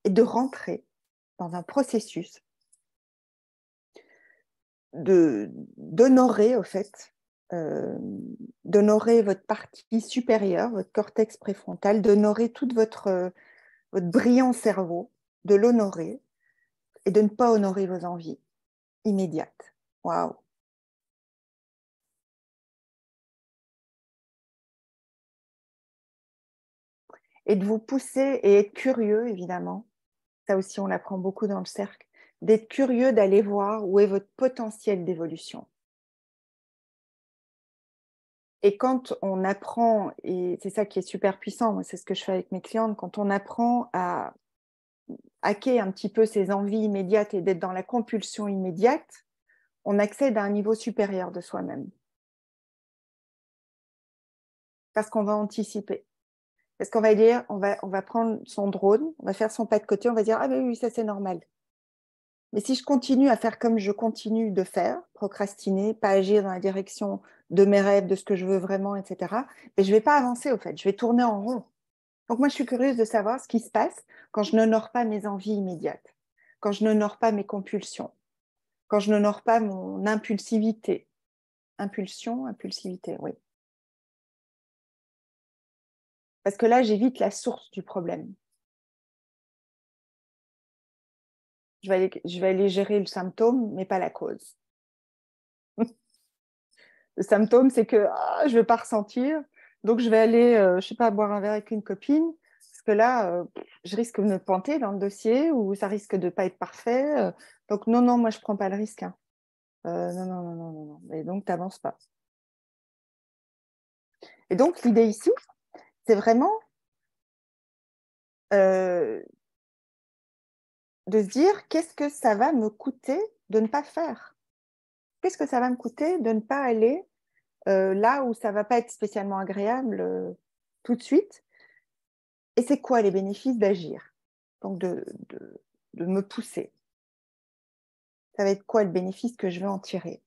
Et de rentrer dans un processus d'honorer, au fait, d'honorer votre partie supérieure, votre cortex préfrontal, d'honorer toute votre brillant cerveau, de l'honorer et de ne pas honorer vos envies immédiates. Waouh! Et de vous pousser et être curieux, évidemment. Ça aussi, on l'apprend beaucoup dans le cercle. D'être curieux, d'aller voir où est votre potentiel d'évolution. Et quand on apprend, et c'est ça qui est super puissant, moi c'est ce que je fais avec mes clientes, quand on apprend à hacker un petit peu ses envies immédiates et d'être dans la compulsion immédiate, on accède à un niveau supérieur de soi-même. Parce qu'on va anticiper. Parce qu'on va dire, on va prendre son drone, on va faire son pas de côté, on va dire, ah ben oui, ça c'est normal. Mais si je continue à faire comme je continue de faire, procrastiner, pas agir dans la direction de mes rêves, de ce que je veux vraiment, etc., mais je ne vais pas avancer au fait, je vais tourner en rond. Donc moi, je suis curieuse de savoir ce qui se passe quand je n'honore pas mes envies immédiates, quand je n'honore pas mes compulsions, quand je n'honore pas mon impulsivité. Impulsion, impulsivité, oui. Parce que là, j'évite la source du problème. Je vais aller gérer le symptôme, mais pas la cause. Le symptôme, c'est que je ne vais pas ressentir, donc je vais aller, je ne sais pas, boire un verre avec une copine, parce que là, je risque de me planter dans le dossier ou ça risque de ne pas être parfait. Donc non, non, moi, je ne prends pas le risque. Hein. Non, non, non, non, non, non. Et donc, tu n'avances pas. Et donc, l'idée ici, c'est vraiment de se dire qu'est-ce que ça va me coûter de ne pas faire? Qu'est-ce que ça va me coûter de ne pas aller là où ça ne va pas être spécialement agréable tout de suite? Et c'est quoi les bénéfices d'agir? Donc, de me pousser. Ça va être quoi le bénéfice que je vais en tirer?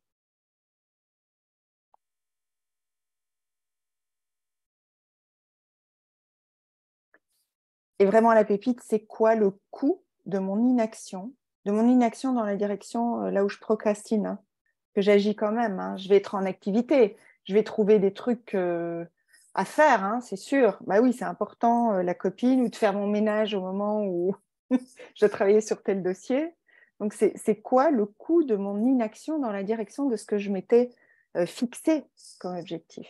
Et vraiment, la pépite, c'est quoi le coût de mon inaction? De mon inaction dans la direction là où je procrastine, hein, que j'agis quand même. Hein. Je vais être en activité, je vais trouver des trucs à faire, hein, c'est sûr. Bah oui, c'est important, la copine, ou de faire mon ménage au moment où je travaillais sur tel dossier. Donc, c'est quoi le coût de mon inaction dans la direction de ce que je m'étais fixé comme objectif?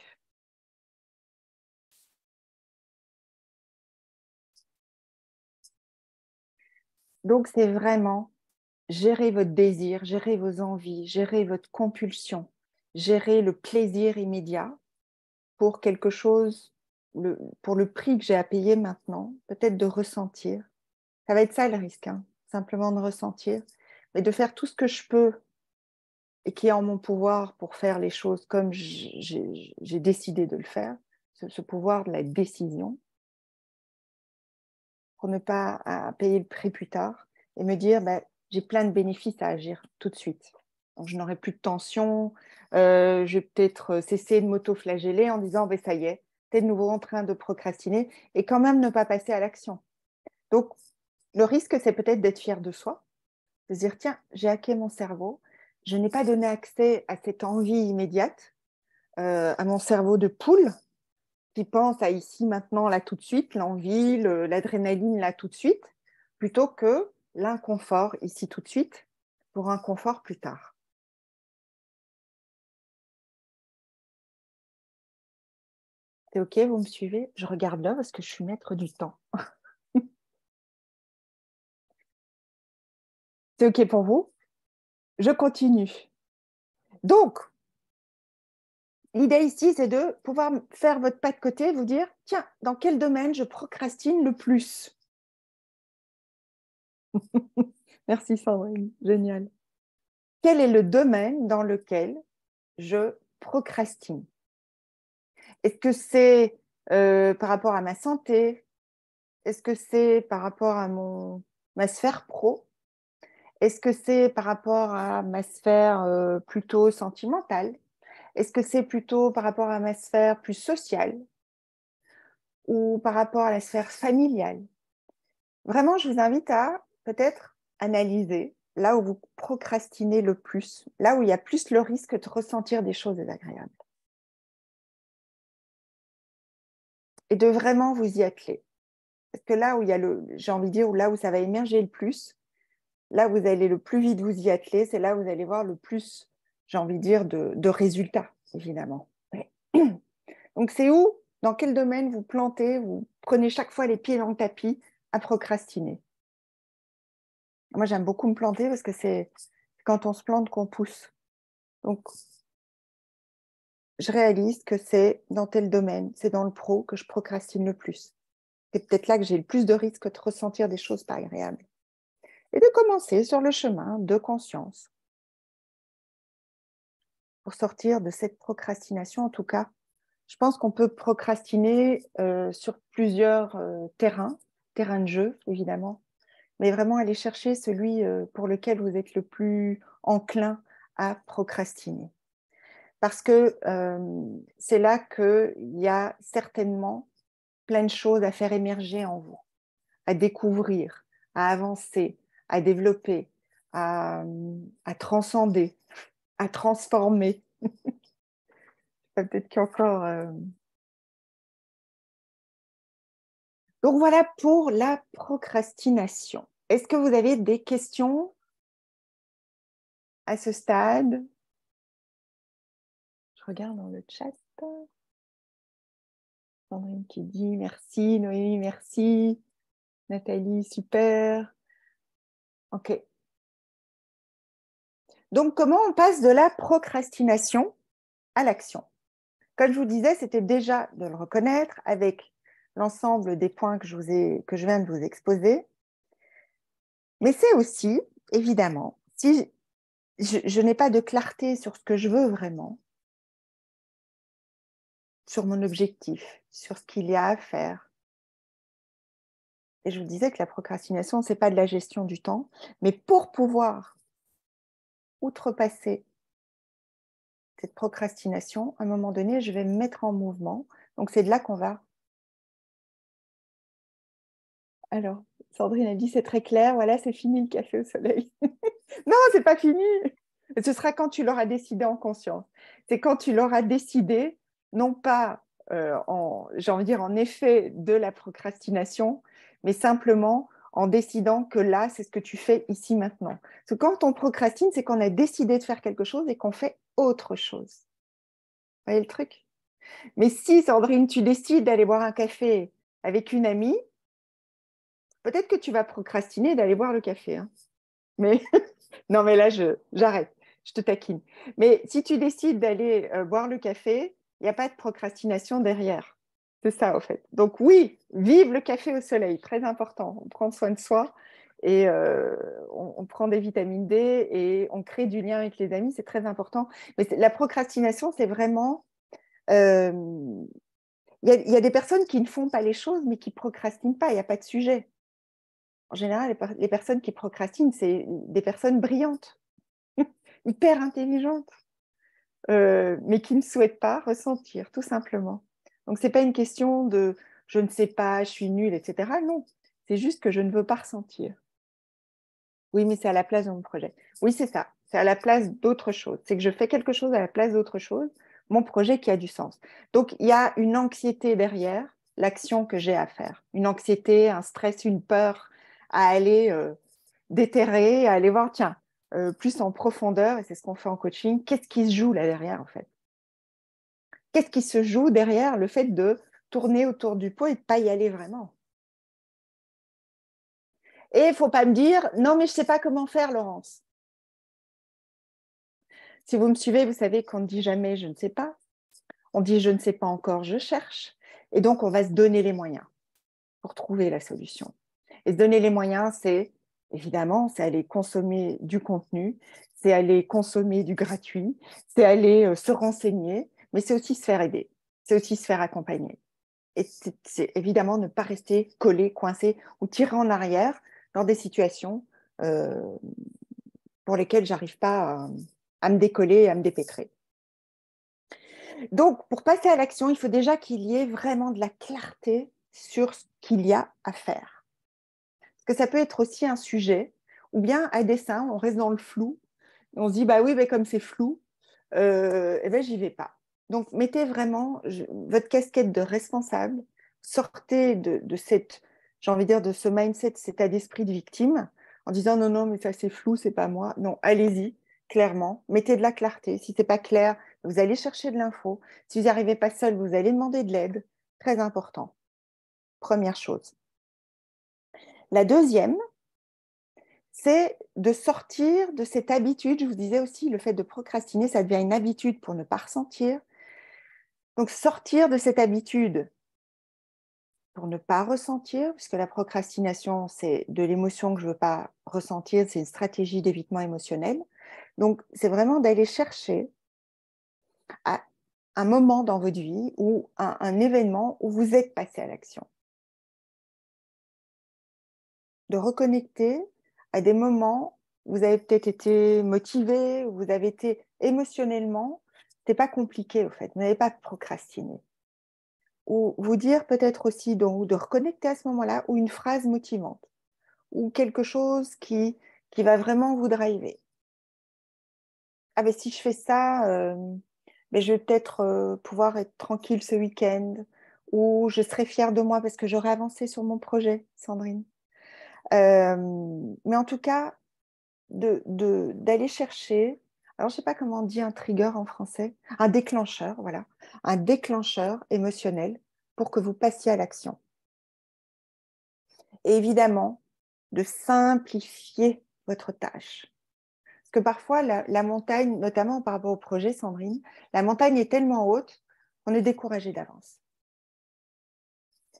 Donc, c'est vraiment gérer votre désir, gérer vos envies, gérer votre compulsion, gérer le plaisir immédiat pour quelque chose, pour le prix que j'ai à payer maintenant, peut-être de ressentir. Ça va être ça le risque, hein, simplement de ressentir, mais de faire tout ce que je peux et qui est en mon pouvoir pour faire les choses comme j'ai décidé de le faire, ce pouvoir de la décision, pour ne pas payer le prix plus tard et me dire, bah, j'ai plein de bénéfices à agir tout de suite. Donc, je n'aurai plus de tension, je vais peut-être cesser de m'auto-flageller en disant, bah, ça y est, tu es de nouveau en train de procrastiner et quand même ne pas passer à l'action. Donc, le risque, c'est peut-être d'être fier de soi, de se dire, tiens, j'ai hacké mon cerveau, je n'ai pas donné accès à cette envie immédiate, à mon cerveau de poule qui pense à ici, maintenant, là, tout de suite, l'envie, l'adrénaline, là, tout de suite, plutôt que l'inconfort, ici, tout de suite, pour un confort plus tard. C'est OK, vous me suivez? Je regarde là parce que je suis maître du temps. C'est OK pour vous? Je continue. Donc, l'idée ici, c'est de pouvoir faire votre pas de côté, vous dire, tiens, dans quel domaine je procrastine le plus? Merci Sandrine, génial. Quel est le domaine dans lequel je procrastine? Est-ce que c'est par rapport à ma santé? Est-ce que c'est par rapport à ma sphère pro? Est-ce que c'est par rapport à ma sphère plutôt sentimentale? Est-ce que c'est plutôt par rapport à ma sphère plus sociale ou par rapport à la sphère familiale? Vraiment, je vous invite à peut-être analyser là où vous procrastinez le plus, là où il y a plus le risque de ressentir des choses désagréables. Et de vraiment vous y atteler. Parce que là où il y a j'ai envie de dire, là où ça va émerger le plus, là où vous allez le plus vite vous y atteler, c'est là où vous allez voir le plus, j'ai envie de dire, de résultats, évidemment. Ouais. Donc, c'est où, dans quel domaine vous plantez, vous prenez chaque fois les pieds dans le tapis à procrastiner. Moi, j'aime beaucoup me planter parce que c'est quand on se plante qu'on pousse. Donc, je réalise que c'est dans tel domaine, c'est dans le pro que je procrastine le plus. C'est peut-être là que j'ai le plus de risques de ressentir des choses pas agréables. Et de commencer sur le chemin de conscience pour sortir de cette procrastination. En tout cas, je pense qu'on peut procrastiner sur plusieurs terrains de jeu, évidemment, mais vraiment aller chercher celui pour lequel vous êtes le plus enclin à procrastiner. Parce que c'est là qu'il y a certainement plein de choses à faire émerger en vous, à découvrir, à avancer, à développer, à transcender, à transformer. Peut-être qu'il y a encore... Donc voilà pour la procrastination. Est-ce que vous avez des questions à ce stade? Je regarde dans le chat. Sandrine qui dit merci, Noémie, merci. Nathalie, super. Ok. Donc, comment on passe de la procrastination à l'action? Comme je vous disais, c'était déjà de le reconnaître avec l'ensemble des points que je viens de vous exposer. Mais c'est aussi, évidemment, si je n'ai pas de clarté sur ce que je veux vraiment, sur mon objectif, sur ce qu'il y a à faire. Et je vous disais que la procrastination, ce n'est pas de la gestion du temps, mais pour pouvoir outrepasser cette procrastination, à un moment donné, je vais me mettre en mouvement. Donc, c'est de là qu'on va. Alors, Sandrine a dit, c'est très clair, voilà, c'est fini le café au soleil. Non, c'est pas fini. Ce sera quand tu l'auras décidé en conscience. C'est quand tu l'auras décidé, non pas j'ai envie de dire en effet de la procrastination, mais simplement en décidant que là, c'est ce que tu fais ici maintenant. Parce que quand on procrastine, c'est qu'on a décidé de faire quelque chose et qu'on fait autre chose. Vous voyez le truc? Mais si, Sandrine, tu décides d'aller boire un café avec une amie, peut-être que tu vas procrastiner d'aller boire le café. Hein. Mais non, mais là, j'arrête. Je te taquine. Mais si tu décides d'aller boire le café, il n'y a pas de procrastination derrière. C'est ça, en fait. Donc oui, vive le café au soleil, très important. On prend soin de soi et on prend des vitamines D et on crée du lien avec les amis, c'est très important. Mais la procrastination, c'est vraiment... Il y a des personnes qui ne font pas les choses, mais qui ne procrastinent pas, il n'y a pas de sujet. En général, les personnes qui procrastinent, c'est des personnes brillantes, hyper intelligentes, mais qui ne souhaitent pas ressentir, tout simplement. Donc, ce n'est pas une question de « je ne sais pas, je suis nulle », etc. Non, c'est juste que je ne veux pas ressentir. Oui, mais c'est à la place de mon projet. Oui, c'est ça. C'est à la place d'autre chose. C'est que je fais quelque chose à la place d'autre chose, mon projet qui a du sens. Donc, il y a une anxiété derrière l'action que j'ai à faire. Une anxiété, un stress, une peur à aller déterrer, à aller voir, tiens, plus en profondeur, et c'est ce qu'on fait en coaching, qu'est-ce qui se joue là derrière, en fait? Qu'est-ce qui se joue derrière le fait de tourner autour du pot et de ne pas y aller vraiment? Et il ne faut pas me dire, non, mais je ne sais pas comment faire, Laurence. Si vous me suivez, vous savez qu'on ne dit jamais je ne sais pas. On dit je ne sais pas encore, je cherche. Et donc, on va se donner les moyens pour trouver la solution. Et se donner les moyens, c'est évidemment, c'est aller consommer du contenu, c'est aller consommer du gratuit, c'est aller se renseigner, mais c'est aussi se faire aider. c'est aussi se faire accompagner. Et c'est évidemment ne pas rester collé, coincé ou tiré en arrière dans des situations pour lesquelles j'arrive pas à me décoller, à me dépêtrer. Donc, pour passer à l'action, il faut déjà qu'il y ait vraiment de la clarté sur ce qu'il y a à faire. Parce que ça peut être aussi un sujet, ou bien à dessein, on reste dans le flou, et on se dit, bah oui, mais comme c'est flou, eh ben, j'y vais pas. Donc, mettez vraiment votre casquette de responsable, sortez de cette, j'ai envie de dire, de ce mindset, cet état d'esprit de victime, en disant non, non, mais ça c'est flou, c'est pas moi. Non, allez-y, clairement, mettez de la clarté. Si c'est pas clair, vous allez chercher de l'info. Si vous n'y arrivez pas seul, vous allez demander de l'aide. Très important. Première chose. La deuxième, c'est de sortir de cette habitude. Je vous disais aussi, le fait de procrastiner, ça devient une habitude pour ne pas ressentir. Donc, sortir de cette habitude pour ne pas ressentir, puisque la procrastination, c'est de l'émotion que je ne veux pas ressentir, c'est une stratégie d'évitement émotionnel. Donc, c'est vraiment d'aller chercher à un moment dans votre vie ou un événement où vous êtes passé à l'action. De reconnecter à des moments où vous avez peut-être été motivé, où vous avez été émotionnellement, c'est pas compliqué au fait, vous n'avez pas procrastiné. Ou vous dire peut-être aussi donc, de reconnecter à ce moment-là, ou une phrase motivante, ou quelque chose qui va vraiment vous driver. Ah ben si je fais ça, ben, je vais peut-être pouvoir être tranquille ce week-end, ou je serai fière de moi parce que j'aurai avancé sur mon projet, Sandrine. Mais en tout cas, d'aller chercher, alors je ne sais pas comment on dit un trigger en français, un déclencheur, voilà, un déclencheur émotionnel pour que vous passiez à l'action. Et évidemment, de simplifier votre tâche. Parce que parfois, la montagne, notamment par rapport au projet, Sandrine, la montagne est tellement haute qu'on est découragé d'avance.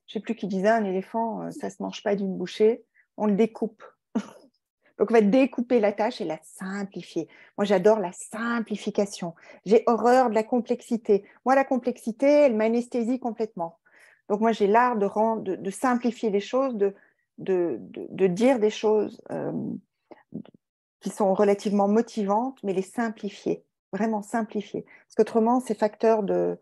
Je ne sais plus qui disait, un éléphant, ça ne se mange pas d'une bouchée, on le découpe. Donc, on va découper la tâche et la simplifier. Moi, j'adore la simplification. J'ai horreur de la complexité. Moi, la complexité, elle m'anesthésie complètement. Donc, moi, j'ai l'art de simplifier les choses, de dire des choses qui sont relativement motivantes, mais les simplifier, vraiment simplifier. Parce qu'autrement, c'est facteur de...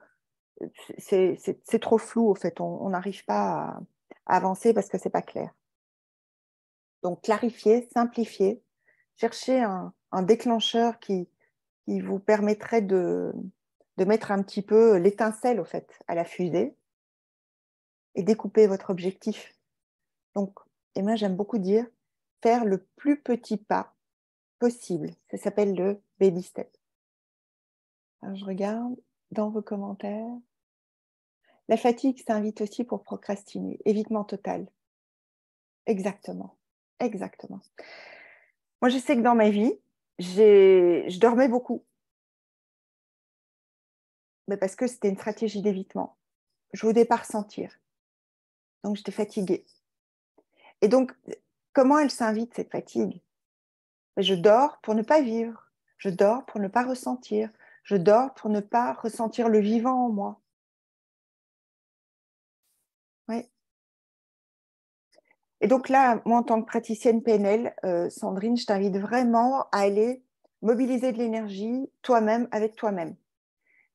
C'est trop flou, au fait. On n'arrive pas à avancer parce que ce n'est pas clair. Donc, clarifier, simplifier, chercher un déclencheur qui vous permettrait de mettre un petit peu l'étincelle, au fait, à la fusée et découper votre objectif. Donc, et moi, j'aime beaucoup dire, faire le plus petit pas possible. Ça s'appelle le baby step. Alors, je regarde dans vos commentaires. La fatigue s'invite aussi pour procrastiner. Évitement total. Exactement. Exactement. Moi, je sais que dans ma vie, je dormais beaucoup. Mais parce que c'était une stratégie d'évitement. Je ne voulais pas ressentir. Donc, j'étais fatiguée. Et donc, comment elle s'invite, cette fatigue? Je dors pour ne pas vivre. Je dors pour ne pas ressentir. Je dors pour ne pas ressentir le vivant en moi. Oui. Et donc là, moi, en tant que praticienne PNL, Sandrine, je t'invite vraiment à aller mobiliser de l'énergie toi-même avec toi-même.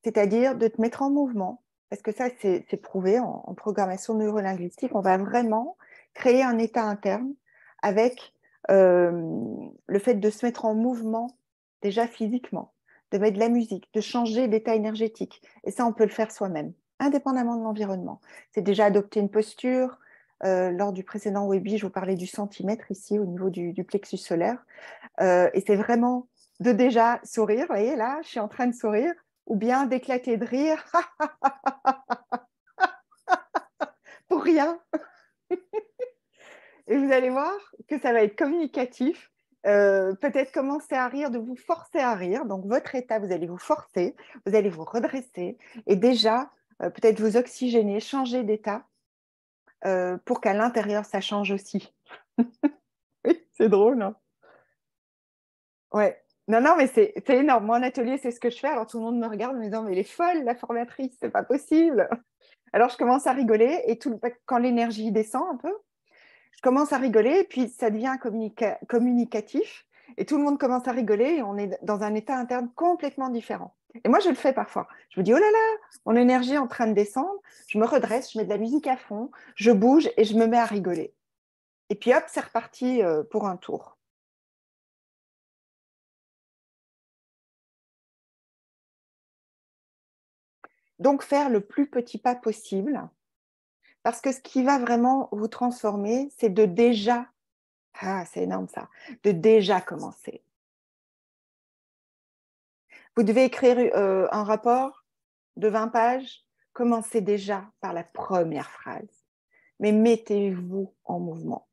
C'est-à-dire de te mettre en mouvement, parce que ça, c'est prouvé en programmation neurolinguistique. On va vraiment créer un état interne avec le fait de se mettre en mouvement déjà physiquement, de mettre de la musique, de changer d'état énergétique. Et ça, on peut le faire soi-même, indépendamment de l'environnement. C'est déjà adopter une posture. Lors du précédent webinar, je vous parlais du centimètre ici au niveau du plexus solaire. Et c'est vraiment de déjà sourire, vous voyez là, je suis en train de sourire, ou bien d'éclater de rire pour rien. Et vous allez voir que ça va être communicatif. Peut-être commencer à rire, de vous forcer à rire. Donc, votre état, vous allez vous forcer, vous allez vous redresser et déjà, peut-être vous oxygéner, changer d'état pour qu'à l'intérieur, ça change aussi. Oui, c'est drôle, hein? Ouais. Non, non, mais c'est énorme. Moi, en atelier, c'est ce que je fais. Alors, tout le monde me regarde en me disant, mais elle est folle, la formatrice, c'est pas possible. Alors, je commence à rigoler et quand l'énergie descend un peu, je commence à rigoler et puis ça devient communicatif et tout le monde commence à rigoler et on est dans un état interne complètement différent. Et moi, je le fais parfois. Je me dis, oh là là, mon énergie est en train de descendre. Je me redresse, je mets de la musique à fond, je bouge et je me mets à rigoler. Et puis hop, c'est reparti pour un tour. Donc, faire le plus petit pas possible. Parce que ce qui va vraiment vous transformer, c'est de déjà, ah, c'est énorme ça, de déjà commencer. Vous devez écrire un rapport de 20 pages, commencez déjà par la première phrase. Mais mettez-vous en mouvement.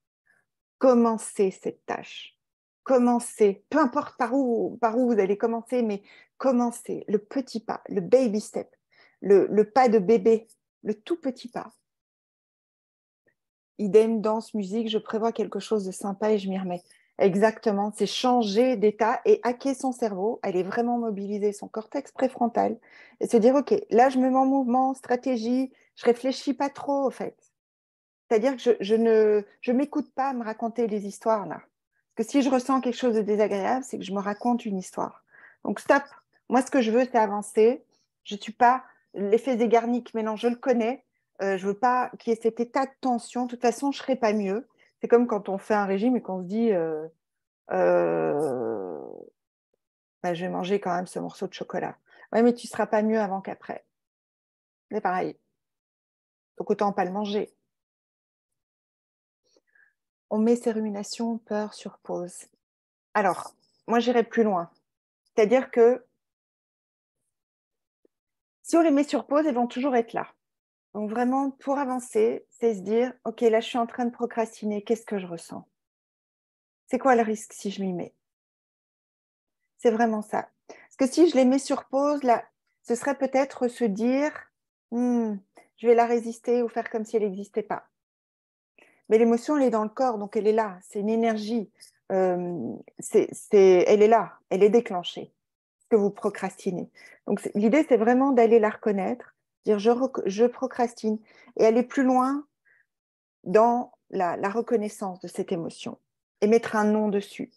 Commencez cette tâche. Commencez, peu importe par où vous allez commencer, mais commencez le petit pas, le baby step, le pas de bébé, le tout petit pas. Idem, danse, musique, je prévois quelque chose de sympa et je m'y remets. Exactement, c'est changer d'état et hacker son cerveau, aller vraiment mobiliser son cortex préfrontal et se dire, OK, là, je me mets en mouvement, stratégie, je réfléchis pas trop, au fait. C'est-à-dire que je m'écoute pas me raconter les histoires, là. Parce que si je ressens quelque chose de désagréable, c'est que je me raconte une histoire. Donc, stop. Moi, ce que je veux, c'est avancer. Je ne suis pas l'effet Zeigarnik, mais non, je le connais. Je veux pas qu'il y ait cet état de tension. De toute façon, je ne serai pas mieux. C'est comme quand on fait un régime et qu'on se dit euh, bah, je vais manger quand même ce morceau de chocolat. Oui, mais tu ne seras pas mieux avant qu'après. C'est pareil. Donc, autant pas le manger. On met ces ruminations, peur sur pause. Alors, moi, j'irai plus loin. C'est-à-dire que si on les met sur pause, elles vont toujours être là. Donc, vraiment, pour avancer, c'est se dire, OK, là, je suis en train de procrastiner. Qu'est-ce que je ressens? C'est quoi le risque si je m'y mets? C'est vraiment ça. Parce que si je les mets sur pause, là, ce serait peut-être se dire, je vais la résister ou faire comme si elle n'existait pas. Mais l'émotion, elle est dans le corps, donc elle est là. C'est une énergie. Elle est là, elle est déclenchée. Que vous procrastinez. Donc, l'idée, c'est vraiment d'aller la reconnaître, dire je procrastine et aller plus loin dans la reconnaissance de cette émotion et mettre un nom dessus.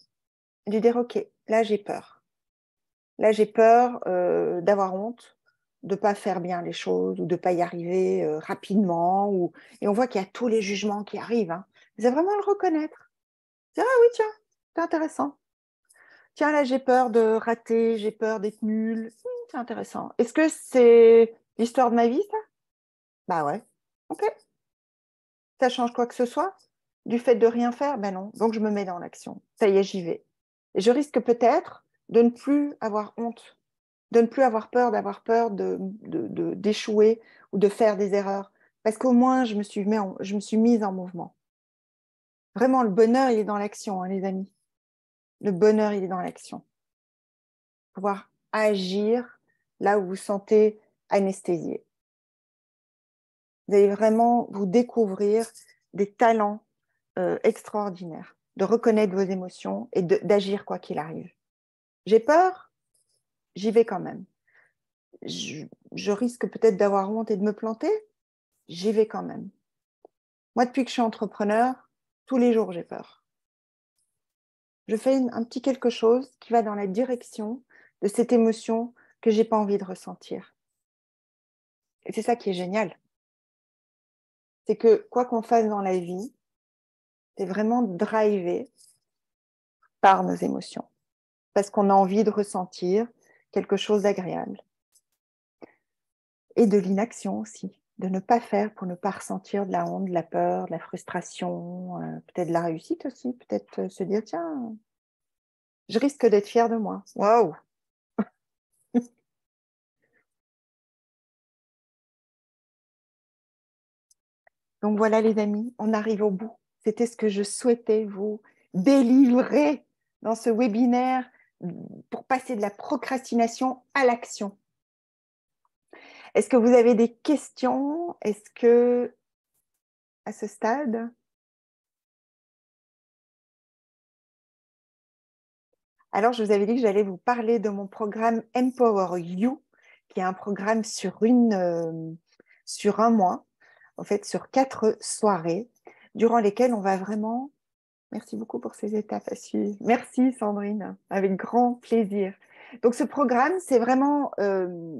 Et lui dire, OK, là, j'ai peur. Là, j'ai peur d'avoir honte, de ne pas faire bien les choses ou de ne pas y arriver rapidement. Et on voit qu'il y a tous les jugements qui arrivent. Hein. C'est vraiment le reconnaître. Dire, ah oui, tiens, c'est intéressant. Tiens, là, j'ai peur de rater, j'ai peur d'être nulle. C'est intéressant. Est-ce que c'est l'histoire de ma vie, ça? Bah ouais. OK. Ça change quoi que ce soit? Du fait de rien faire? Ben non. Donc, je me mets dans l'action. Ça y est, j'y vais. Et je risque peut-être de ne plus avoir honte, de ne plus avoir peur d'avoir peur d'échouer ou de faire des erreurs. Parce qu'au moins, je me suis mise en mouvement. Vraiment, le bonheur, il est dans l'action, hein, les amis. Le bonheur, il est dans l'action. Pouvoir agir là où vous sentez anesthésié. Vous allez vraiment vous découvrir des talents extraordinaires, de reconnaître vos émotions et d'agir quoi qu'il arrive. J'ai peur, j'y vais quand même. Je risque peut-être d'avoir honte et de me planter, j'y vais quand même. Moi, depuis que je suis entrepreneur, tous les jours, j'ai peur. Je fais un petit quelque chose qui va dans la direction de cette émotion que je n'ai pas envie de ressentir. Et c'est ça qui est génial. C'est que quoi qu'on fasse dans la vie, c'est vraiment drivé par nos émotions. Parce qu'on a envie de ressentir quelque chose d'agréable. Et de l'inaction aussi, de ne pas faire pour ne pas ressentir de la honte, de la peur, de la frustration, peut-être de la réussite aussi, peut-être se dire, tiens, je risque d'être fière de moi. Waouh! Donc voilà les amis, on arrive au bout. C'était ce que je souhaitais vous délivrer dans ce webinaire pour passer de la procrastination à l'action. Est-ce que vous avez des questions? Est-ce que, à ce stade? Alors, je vous avais dit que j'allais vous parler de mon programme Empower You, qui est un programme sur un mois, en fait, sur 4 soirées, durant lesquelles on va vraiment... Merci beaucoup pour ces étapes à suivre. Merci Sandrine, avec grand plaisir. Donc ce programme, c'est vraiment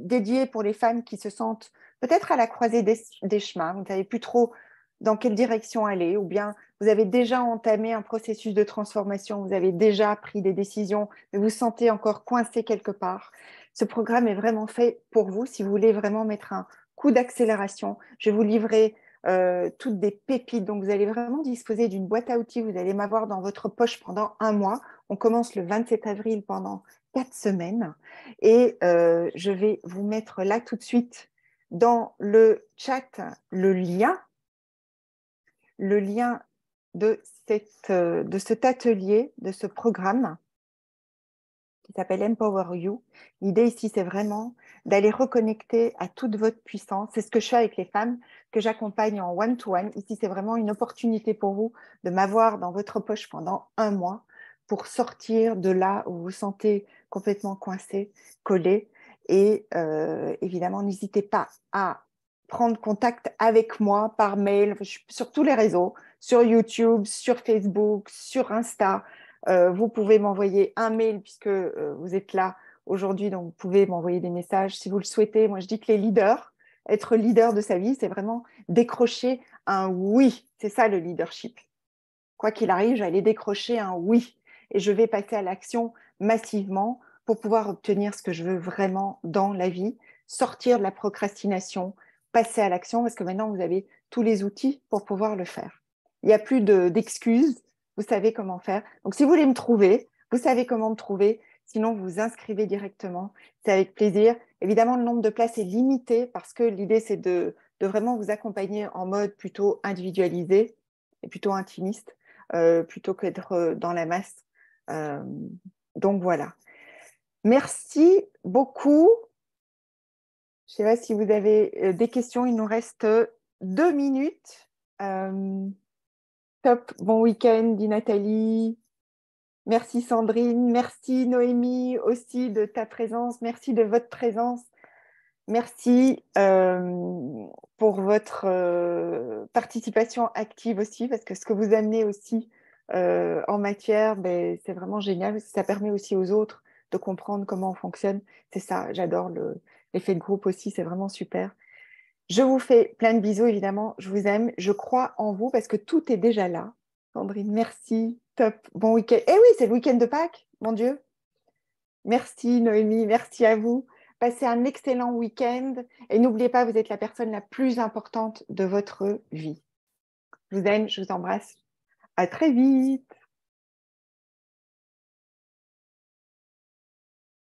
dédié pour les femmes qui se sentent peut-être à la croisée des chemins. Vous ne savez plus trop dans quelle direction aller, ou bien vous avez déjà entamé un processus de transformation, vous avez déjà pris des décisions, mais vous vous sentez encore coincé quelque part. Ce programme est vraiment fait pour vous si vous voulez vraiment mettre un coup d'accélération. Je vais vous livrer toutes des pépites. Donc, vous allez vraiment disposer d'une boîte à outils. Vous allez m'avoir dans votre poche pendant un mois. On commence le 27 avril pendant 4 semaines. Et je vais vous mettre là tout de suite dans le chat le lien de cet atelier, de ce programme qui s'appelle Empower You. L'idée ici, c'est vraiment d'aller reconnecter à toute votre puissance. C'est ce que je fais avec les femmes que j'accompagne en one-to-one. Ici, c'est vraiment une opportunité pour vous de m'avoir dans votre poche pendant un mois pour sortir de là où vous vous sentez complètement coincé, collé. Et évidemment, n'hésitez pas à prendre contact avec moi par mail, sur tous les réseaux, sur YouTube, sur Facebook, sur Insta. Vous pouvez m'envoyer un mail puisque vous êtes là aujourd'hui, donc vous pouvez m'envoyer des messages si vous le souhaitez. Moi, je dis que les leaders, être leader de sa vie, c'est vraiment décrocher un oui. C'est ça le leadership. Quoi qu'il arrive, j'allais décrocher un oui et je vais passer à l'action massivement pour pouvoir obtenir ce que je veux vraiment dans la vie, sortir de la procrastination, passer à l'action parce que maintenant, vous avez tous les outils pour pouvoir le faire. Il n'y a plus d'excuses, vous savez comment faire. Donc, si vous voulez me trouver, vous savez comment me trouver. Sinon, vous vous inscrivez directement. C'est avec plaisir. Évidemment, le nombre de places est limité parce que l'idée, c'est de vraiment vous accompagner en mode plutôt individualisé et plutôt intimiste, plutôt que d'être dans la masse. Donc, voilà. Merci beaucoup. Je ne sais pas si vous avez des questions. Il nous reste 2 minutes. Top, bon week-end, dit Nathalie. Merci Sandrine, merci Noémie aussi de ta présence, merci de votre présence, merci pour votre participation active aussi, parce que ce que vous amenez aussi en matière, ben, c'est vraiment génial, parce que ça permet aussi aux autres de comprendre comment on fonctionne. C'est ça, j'adore l'effet de groupe aussi, c'est vraiment super. Je vous fais plein de bisous, évidemment. Je vous aime. Je crois en vous parce que tout est déjà là. Sandrine, merci. Top. Bon week-end. Eh oui, c'est le week-end de Pâques, mon Dieu. Merci, Noémie. Merci à vous. Passez un excellent week-end. Et n'oubliez pas, vous êtes la personne la plus importante de votre vie. Je vous aime, je vous embrasse. À très vite.